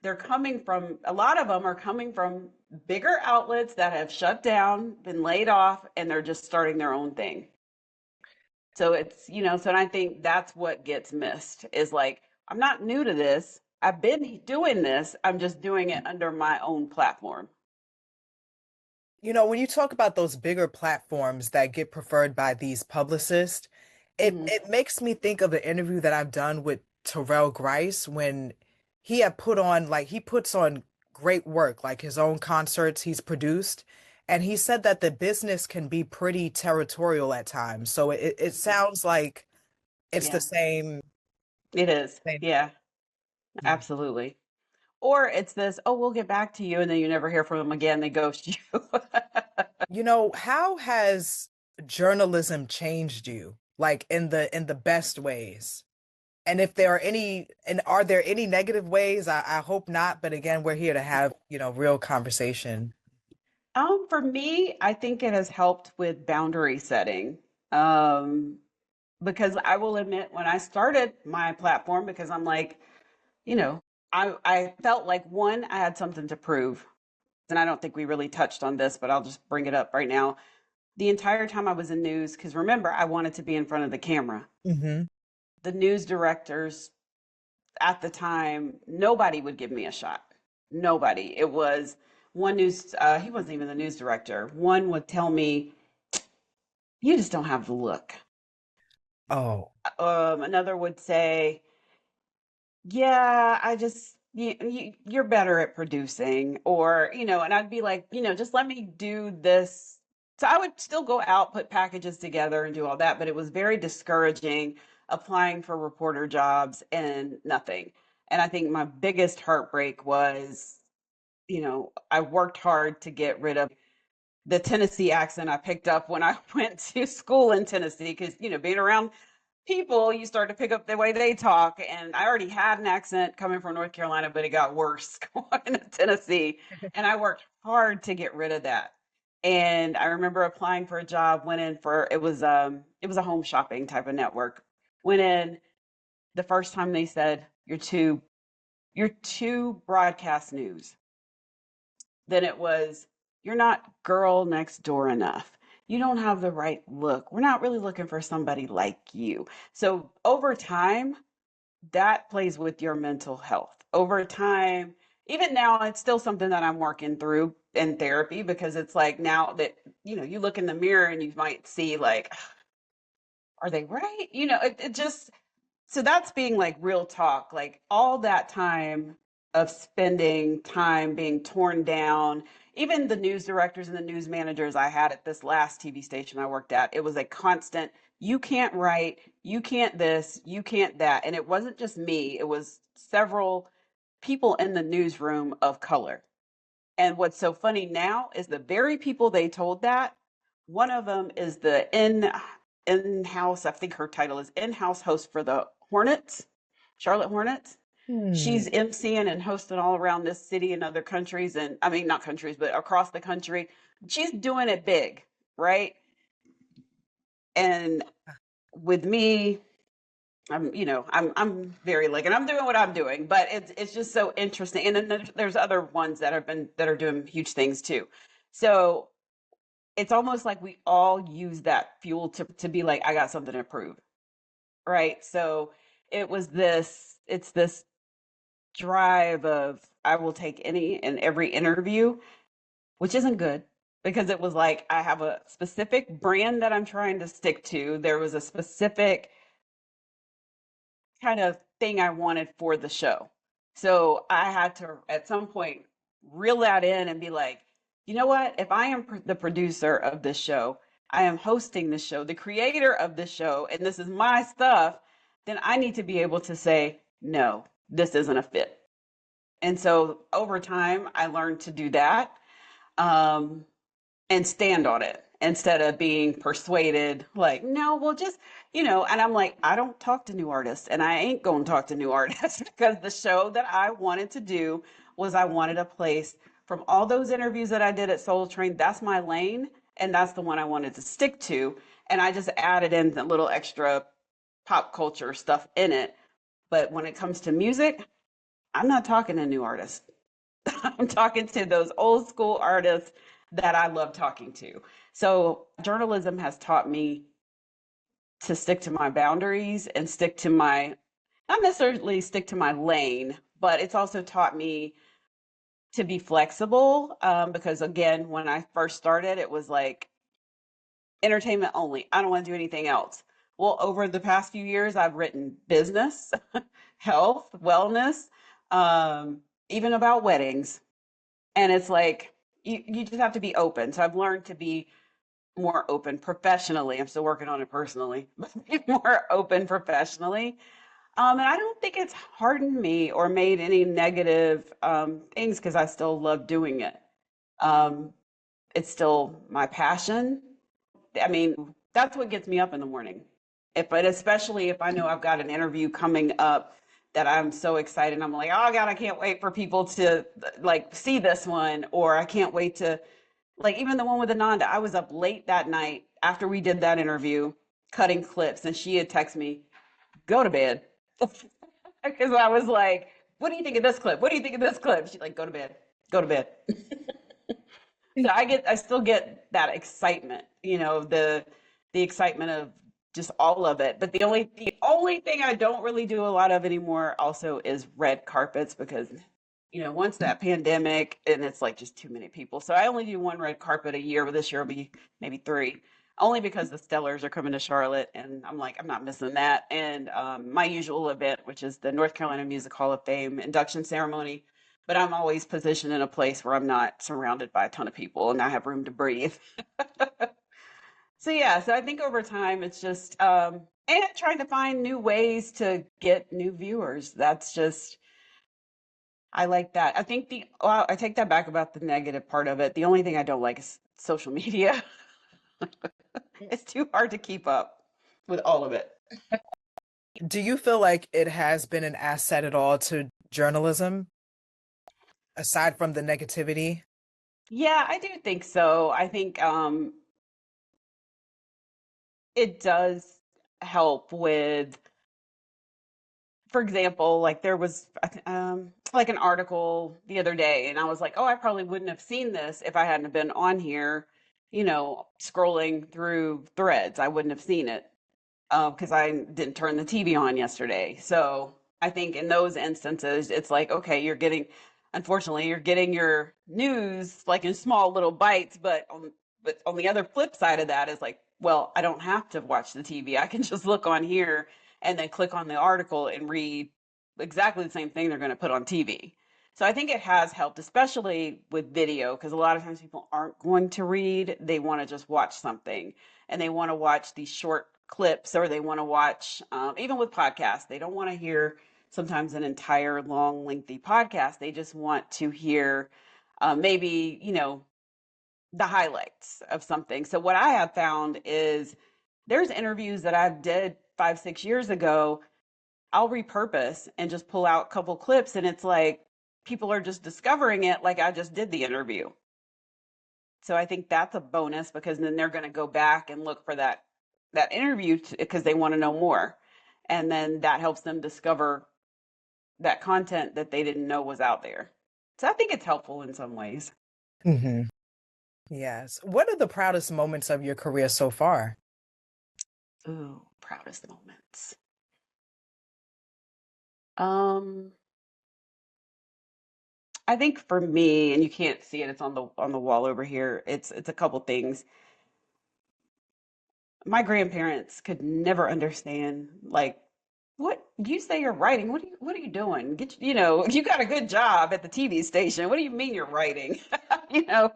they're coming from, a lot of them are coming from bigger outlets that have shut down, been laid off, and they're just starting their own thing. So it's, so I think that's what gets missed is like, I'm not new to this. I've been doing this. I'm just doing it under my own platform. When you talk about those bigger platforms that get preferred by these publicists, it Hmm. it makes me think of the interview that I've done with Terrell Grice when he had put on like he puts on great work, like his own concerts he's produced, and he said that the business can be pretty territorial at times. So it sounds like it's the Yeah, same it is. same. Yeah, absolutely. Or it's this, oh, we'll get back to you, and then you never hear from them again. They ghost you. How has journalism changed you, like in the best ways? And if there are any, and are there any negative ways? I hope not, but again, we're here to have, real conversation. For me, I think it has helped with boundary setting. Um, because I will admit, when I started my platform, because I'm like, you know, I felt like one, I had something to prove. And I don't think we really touched on this, but I'll just bring it up right now. The entire time I was in news, because remember, I wanted to be in front of the camera. Hmm. The news directors at the time, nobody would give me a shot. Nobody. It was one news, he wasn't even the news director. One would tell me, you just don't have the look. Oh, Another would say, yeah, I just, you're better at producing, or, and I'd be like, just let me do this. So I would still go out, put packages together and do all that, but it was very discouraging applying for reporter jobs and nothing. And I think my biggest heartbreak was, I worked hard to get rid of the Tennessee accent I picked up when I went to school in Tennessee, because, being around people, you start to pick up the way they talk. And I already had an accent coming from North Carolina, but it got worse going to Tennessee. And I worked hard to get rid of that. And I remember applying for a job, went in for it was a home shopping type of network. Went in the first time they said, you're too broadcast news. Then it was, you're not girl next door enough. You don't have the right look. We're not really looking for somebody like you. So over time, that plays with your mental health. Over time, even now, it's still something that I'm working through in therapy because it's like now that, you look in the mirror and you might see like, are they right? It just, so that's being like real talk, like all that time of spending time being torn down. Even the news directors and the news managers I had at this last TV station I worked at, it was a constant, you can't write, you can't this, you can't that. And it wasn't just me, it was several people in the newsroom of color. And what's so funny now is the very people they told that, one of them is the in-house, I think her title is in-house host for the Hornets, Charlotte Hornets. Hmm. She's emceeing and hosting all around this city and other countries, and I mean not countries, but across the country. She's doing it big, right? And with me, I'm very like, and I'm doing what I'm doing, but it's just so interesting. And then there's other ones that are doing huge things too. So it's almost like we all use that fuel to be like, I got something to prove, right? So it's this drive of I will take any and every interview, which isn't good because it was like I have a specific brand that I'm trying to stick to. There was a specific kind of thing I wanted for the show. So I had to, at some point, reel that in and be like, you know what? If I am the producer of this show, I am hosting this show, the creator of this show, and this is my stuff, then I need to be able to say, no, this isn't a fit. And so over time, I learned to do that. Um, and stand on it instead of being persuaded like no well just and I'm like I don't talk to new artists and I ain't gonna talk to new artists because the show that I wanted to do was I wanted a place from all those interviews that I did at Soul Train. That's my lane and that's the one I wanted to stick to, and I just added in the little extra pop culture stuff in it. But when it comes to music, I'm not talking to new artists. I'm talking to those old school artists that I love talking to. So journalism has taught me to stick to my boundaries and stick to my, not necessarily stick to my lane, but it's also taught me to be flexible. Because again, when I first started, it was like entertainment only. I don't want to do anything else. Well, over the past few years, I've written business, health, wellness, even about weddings. And it's like you just have to be open. So I've learned to be more open professionally. I'm still working on it personally, but be more open professionally. And I don't think it's hardened me or made any negative things because I still love doing it. Um, it's still my passion. I mean, that's what gets me up in the morning. But especially if I know I've got an interview coming up that I'm so excited, I'm like, oh God, I can't wait for people to like see this one, or I can't wait to like even the one with Ananda. I was up late that night after we did that interview, cutting clips, and she had texted me, go to bed. Because I was like, what do you think of this clip? What do you think of this clip? She's like, go to bed. Go to bed. So I still get that excitement, the excitement of just all of it. But the only thing I don't really do a lot of anymore also is red carpets because, once that pandemic and it's like just too many people. So I only do one red carpet a year, but this year will be maybe three. Only because the Stellars are coming to Charlotte, and I'm like, I'm not missing that. And my usual event, which is the North Carolina Music Hall of Fame induction ceremony, but I'm always positioned in a place where I'm not surrounded by a ton of people and I have room to breathe. So yeah, so I think over time it's just and trying to find new ways to get new viewers. That's just I like that. I think I take that back about the negative part of it. The only thing I don't like is social media. It's too hard to keep up with all of it. Do you feel like it has been an asset at all to journalism, aside from the negativity? Yeah, I do think so. I think it does help with, for example, like there was like an article the other day, and I was like, oh, I probably wouldn't have seen this if I hadn't been on here, scrolling through threads. I wouldn't have seen it because I didn't turn the TV on yesterday. So I think in those instances, it's like, okay, unfortunately, you're getting your news like in small little bites, but on the other flip side of that is like, well, I don't have to watch the TV. I can just look on here and then click on the article and read exactly the same thing they're going to put on TV. So I think it has helped, especially with video, because a lot of times people aren't going to read. They want to just watch something and they want to watch these short clips or they want to watch, even with podcasts, they don't want to hear sometimes an entire long, lengthy podcast. They just want to hear maybe, the highlights of something. So what I have found is there's interviews that I did 5, 6 years ago. I'll repurpose and just pull out a couple clips, and it's like people are just discovering it like I just did the interview. So I think that's a bonus because then they're going to go back and look for that interview because they want to know more. And then that helps them discover that content that they didn't know was out there. So I think it's helpful in some ways. Hmm. Yes. What are the proudest moments of your career so far? Ooh, proudest moments. Um, I think for me, and you can't see it, it's on the wall over here. It's a couple things. My grandparents could never understand, like, what you say you're writing. What are you doing? You got a good job at the TV station. What do you mean you're writing? you know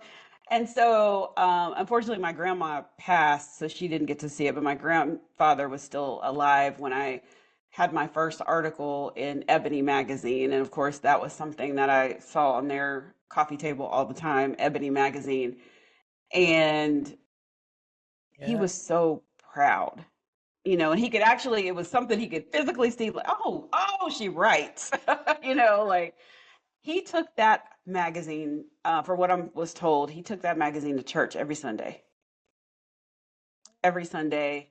and so unfortunately my grandma passed, so she didn't get to see it, but my grandfather was still alive when I had my first article in Ebony magazine. And of course that was something that I saw on their coffee table all the time, Ebony magazine. And he Yeah. was so proud, and he could actually, it was something he could physically see, like, oh, she writes, like he took that magazine, for what I was told, he took that magazine to church every Sunday. Every Sunday.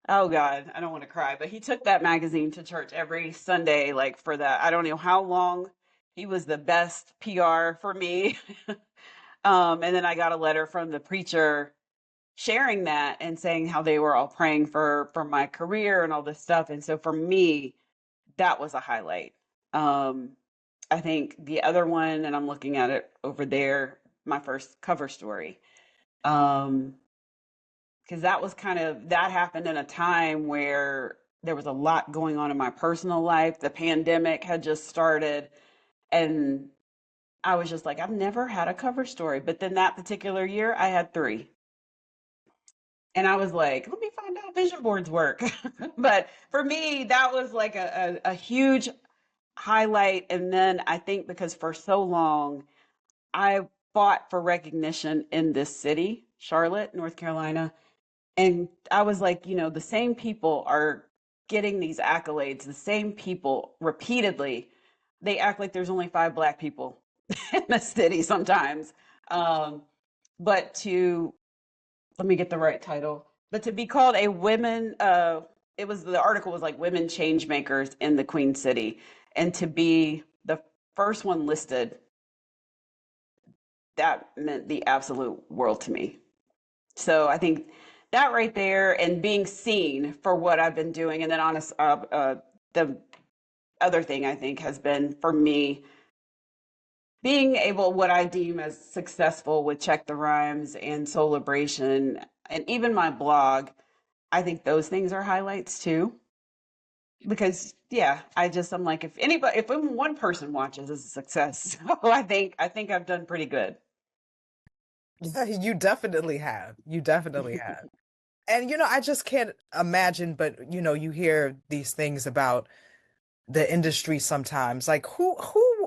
Oh God, I don't want to cry, but he took that magazine to church every Sunday, like for that. I don't know how long. He was the best PR for me. And then I got a letter from the preacher sharing that and saying how they were all praying for my career and all this stuff. And so for me, that was a highlight. Um, I think the other one, and I'm looking at it over there, my first cover story. Because that happened in a time where there was a lot going on in my personal life. The pandemic had just started, and I was just like, I've never had a cover story. But then that particular year, I had three. And I was like, let me find out vision boards work. But for me, that was like a huge highlight. And then I think because for so long, I fought for recognition in this city, Charlotte, North Carolina. And I was like, the same people are getting these accolades, the same people repeatedly. They act like there's only 5 Black people in the city sometimes. Um, but let me get the right title, but to be called a women, the article was like women change makers in the Queen City. And to be the first one listed, that meant the absolute world to me. So I think that right there, and being seen for what I've been doing. And then the other thing I think has been for me being able, what I deem as successful with Check the Rhymes and Soulibration and even my blog. I think those things are highlights too. Because yeah, I'm like, if even one person watches, it's a success. So I think I've done pretty good. Yeah, you definitely have. You definitely have. And I just can't imagine, but you hear these things about the industry sometimes. Like who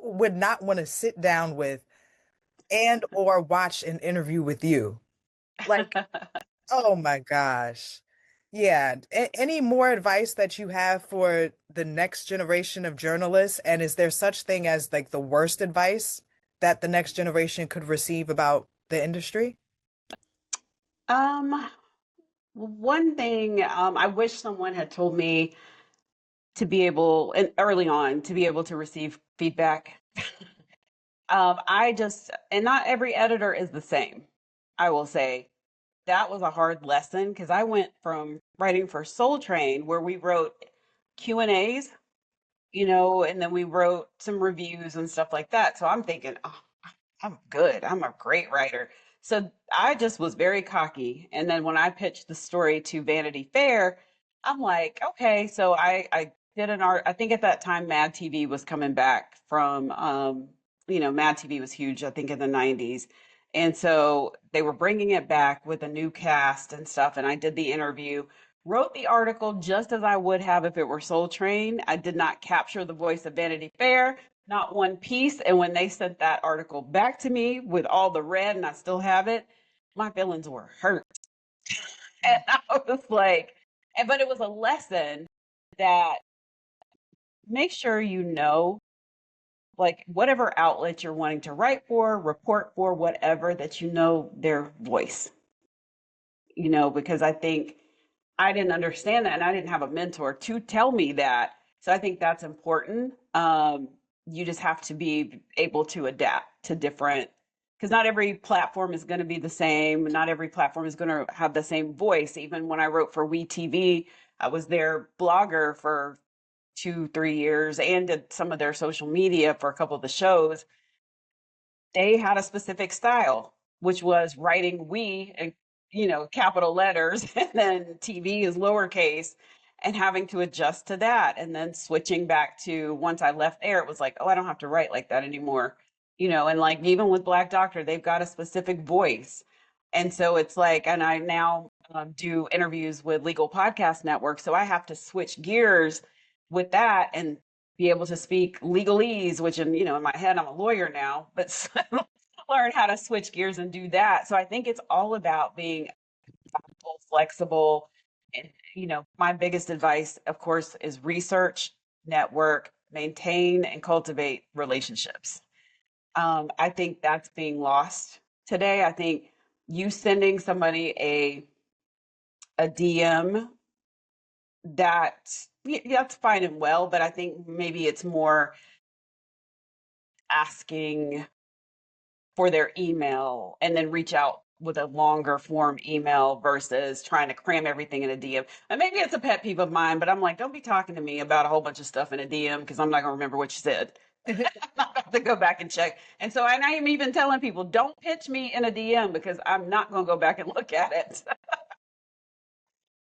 would not want to sit down with and or watch an interview with you? Like, oh my gosh. Yeah. Any more advice that you have for the next generation of journalists? And is there such thing as like the worst advice that the next generation could receive about the industry? Um, one thing, I wish someone had told me to be able, and early on, to be able to receive feedback. I just, and not every editor is the same. I will say that was a hard lesson because I went from writing for Soul Train, where we wrote Q&As, and then we wrote some reviews and stuff like that. So I'm thinking, oh, I'm good. I'm a great writer. So I just was very cocky. And then when I pitched the story to Vanity Fair, I'm like, okay, so I did an art. I think at that time Mad TV was coming back from Mad TV was huge, I think in the 90s. And so they were bringing it back with a new cast and stuff. And I did the interview, wrote the article just as I would have if it were Soul Train. I did not capture the voice of Vanity Fair, not one piece. And when they sent that article back to me with all the red, and I still have it, my feelings were hurt. And I was like, but it was a lesson that make sure like whatever outlet you're wanting to write for, report for, whatever, that their voice, because I think I didn't understand that and I didn't have a mentor to tell me that. So I think that's important. You just have to be able to adapt to different, because not every platform is going to be the same. Not every platform is going to have the same voice. Even when I wrote for WeTV, I was their blogger for 2, 3 years and did some of their social media for a couple of the shows. They had a specific style, which was writing we and capital letters, and then TV is lowercase, and having to adjust to that, and then switching back to once I left there, it was like, oh, I don't have to write like that anymore. And like even with Black Doctor, they've got a specific voice. And so it's like, and I now do interviews with Legal Podcast Network. So I have to switch gears with that and be able to speak legalese, which in my head I'm a lawyer now, but learn how to switch gears and do that. So I think it's all about being flexible. And my biggest advice, of course, is research, network, maintain, and cultivate relationships. I think that's being lost today. I think you sending somebody a DM, that's fine and well, but I think maybe it's more asking for their email and then reach out with a longer form email versus trying to cram everything in a DM. And maybe it's a pet peeve of mine, but I'm like, don't be talking to me about a whole bunch of stuff in a DM because I'm not going to remember what you said. I'm not about to go back and check. And so, and I am even telling people, don't pitch me in a DM because I'm not going to go back and look at it.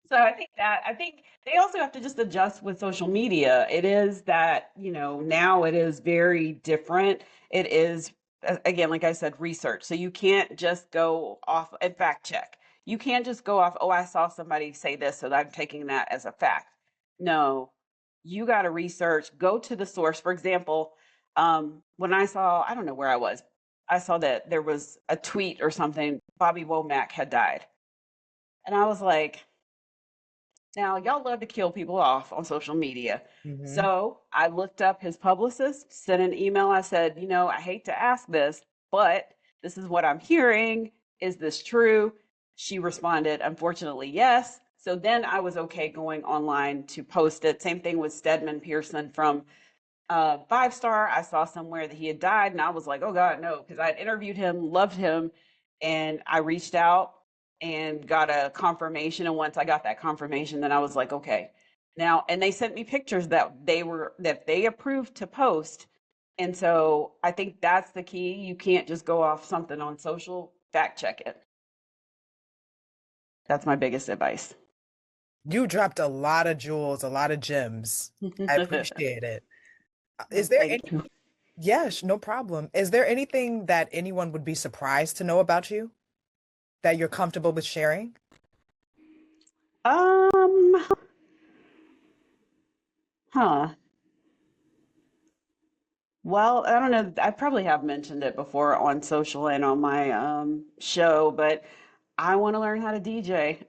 So I think they also have to just adjust with social media. It is that, now it is very different. It is, again, like I said, research. So you can't just go off and fact check. You can't just go off, oh, I saw somebody say this, so I'm taking that as a fact. No, you got to research, go to the source. For example, when I don't know where I was, I saw that there was a tweet or something, Bobby Womack had died. And I was like, now, y'all love to kill people off on social media. Hmm. So I looked up his publicist, sent an email. I said, I hate to ask this, but this is what I'm hearing. Is this true? She responded, unfortunately, yes. So then I was okay going online to post it. Same thing with Stedman Pearson from 5 Star. I saw somewhere that he had died, and I was like, oh God, no, because I'd interviewed him, loved him, and I reached out and got a confirmation. And once I got that confirmation, then I was like, okay. Now, and they sent me pictures that they approved to post. And so I think that's the key. You can't just go off something on social, fact check it. That's my biggest advice. You dropped a lot of jewels, a lot of gems. I appreciate it. Is Well, there any, thank you. yes, no problem. Is there anything that anyone would be surprised to know about you that you're comfortable with sharing? Um, huh. Well, I don't know. I probably have mentioned it before on social and on my show, but I want to learn how to DJ.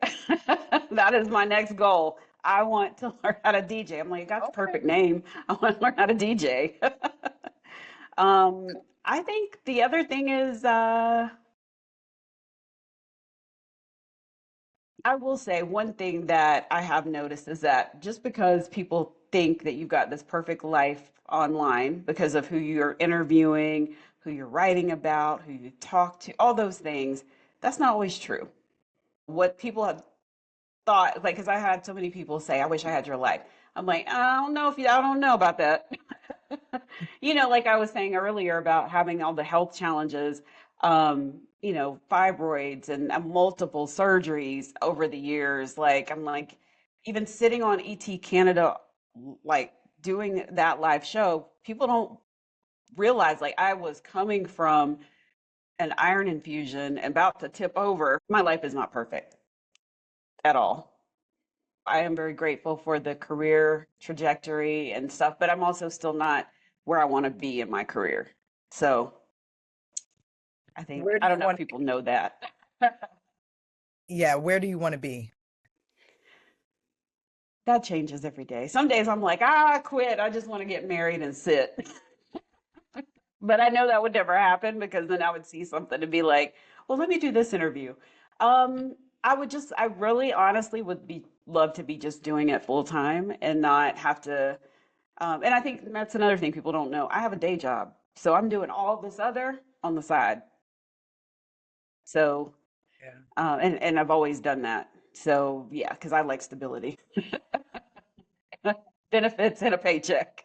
That is my next goal. I want to learn how to DJ. I'm like, got the Okay. perfect name. I want to learn how to DJ. I think the other thing is, I will say one thing that I have noticed is that just because people think that you've got this perfect life online because of who you're interviewing, who you're writing about, who you talk to, all those things, that's not always true. What people have thought, like, because I had so many people say, I wish I had your life. I'm like, I don't know about that. Like I was saying earlier about having all the health challenges, fibroids and multiple surgeries over the years. Like, I'm like, even sitting on ET Canada, like doing that live show, people don't realize, like, I was coming from an iron infusion and about to tip over. My life is not perfect at all. I am very grateful for the career trajectory and stuff, but I'm also still not where I want to be in my career. So I think, Where do I you don't know if want people know that. Yeah, where do you want to be? That changes every day. Some days I'm like, I quit. I just want to get married and sit. But I know that would never happen because then I would see something and be like, well, let me do this interview. Um, I really honestly would be love to be just doing it full time and not have to. And I think that's another thing people don't know. I have a day job, so I'm doing all this other on the side. So, Yeah. and I've always done that. So yeah, because I like stability, benefits, and a paycheck.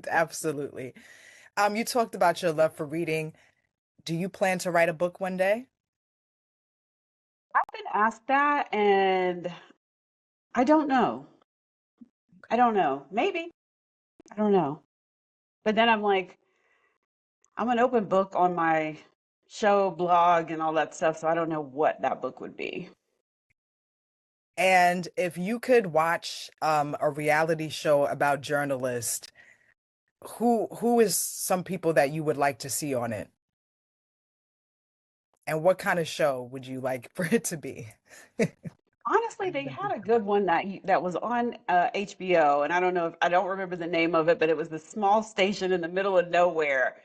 Absolutely. You talked about your love for reading. Do you plan to write a book one day? I've been asked that, and I don't know. I don't know. Maybe I don't know. But then I'm like, I'm an open book on my show, blog, and all that stuff. So I don't know what that book would be. And if you could watch a reality show about journalists, who is some people that you would like to see on it? And what kind of show would you like for it to be? Honestly, they had a good one that was on HBO, and I don't know if I don't remember the name of it, but it was the small station in the middle of nowhere.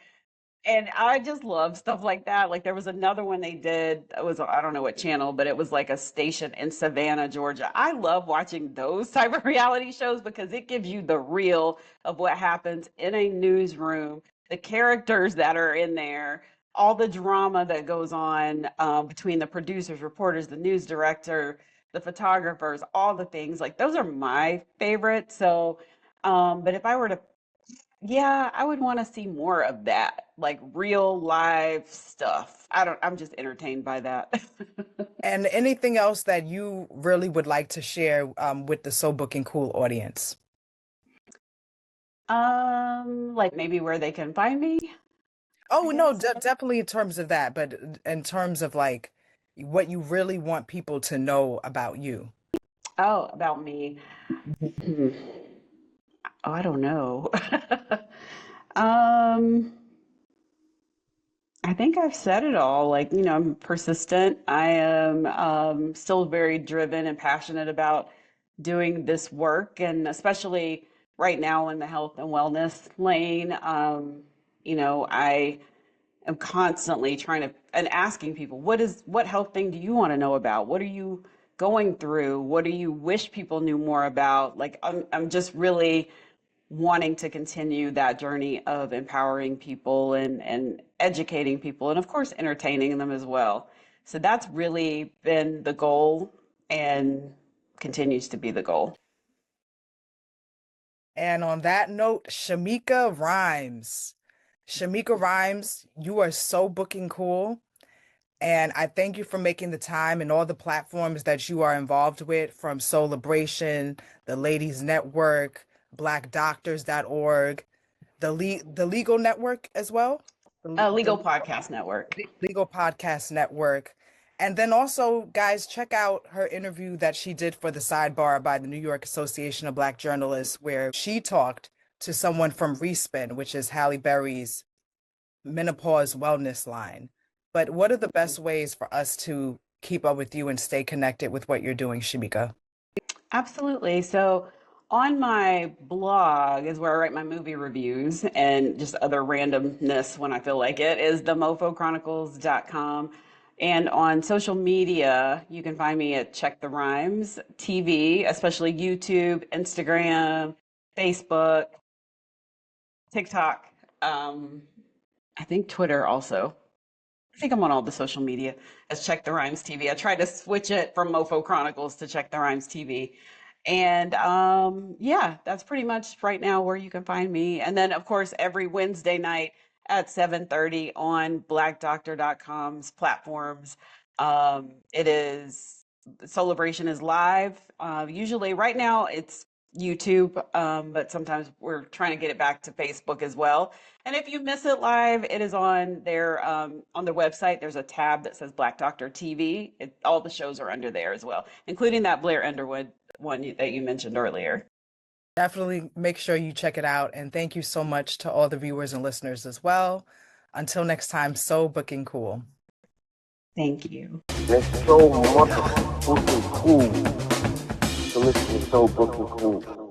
And I just love stuff like that. Like there was another one they did. It was I don't know what channel, but it was like a station in Savannah, Georgia. I love watching those type of reality shows because it gives you the real of what happens in a newsroom, the characters that are in there, all the drama that goes on between the producers, reporters, the news director, the photographers, all the things. Like those are my favorite. So, but if I were to yeah, I would want to see more of that, like real live stuff. I'm just entertained by that. And anything else that you really would like to share with the So Booking Cool audience? Like maybe where they can find me, I Oh, no, guess. definitely in terms of that, but in terms of like what you really want people to know about you. Oh, about me. Hmm. Oh, I don't know. Um, I think I've said it all. Like, I'm persistent. I am still very driven and passionate about doing this work, and especially right now in the health and wellness lane. I am constantly trying to and asking people, what health thing do you want to know about? What are you going through? What do you wish people knew more about? Like, I'm just really wanting to continue that journey of empowering people and educating people and of course entertaining them as well. So that's really been the goal and continues to be the goal. And on that note, Shameika Rhymes. Shameika Rhymes, you are so booking cool. And I thank you for making the time and all the platforms that you are involved with, from Soulibration, the Ladies Network, blackdoctors.org, the Legal Network as well, Legal the Podcast Network. Legal Podcast Network. And then also, guys, check out her interview that she did for the Sidebar by the New York Association of Black Journalists, where she talked to someone from Respin, which is Halle Berry's menopause wellness line. But what are the best ways for us to keep up with you and stay connected with what you're doing, Shameika? Absolutely. So on my blog is where I write my movie reviews and just other randomness when I feel like it is themofochronicles.com. And on social media, you can find me at Check the Rhymes TV, especially YouTube, Instagram, Facebook, TikTok, um, I think Twitter also. I think I'm on all the social media as Check the Rhymes TV. I tried to switch it from Mofo Chronicles to Check the Rhymes TV. And yeah, that's pretty much right now where you can find me. And then of course every Wednesday night at 7:30 on blackdoctor.com's platforms. It is Celebration is live. Usually right now it's YouTube, but sometimes we're trying to get it back to Facebook as well. And if you miss it live, it is on their website. There's a tab that says Black Doctor TV. All the shows are under there as well, including that Blair Underwood that you mentioned earlier. Definitely make sure you check it out. And thank you so much to all the viewers and listeners as well. Until next time, so booking cool. Thank you. That's so motherfucking cool to listen to So Booking Cool.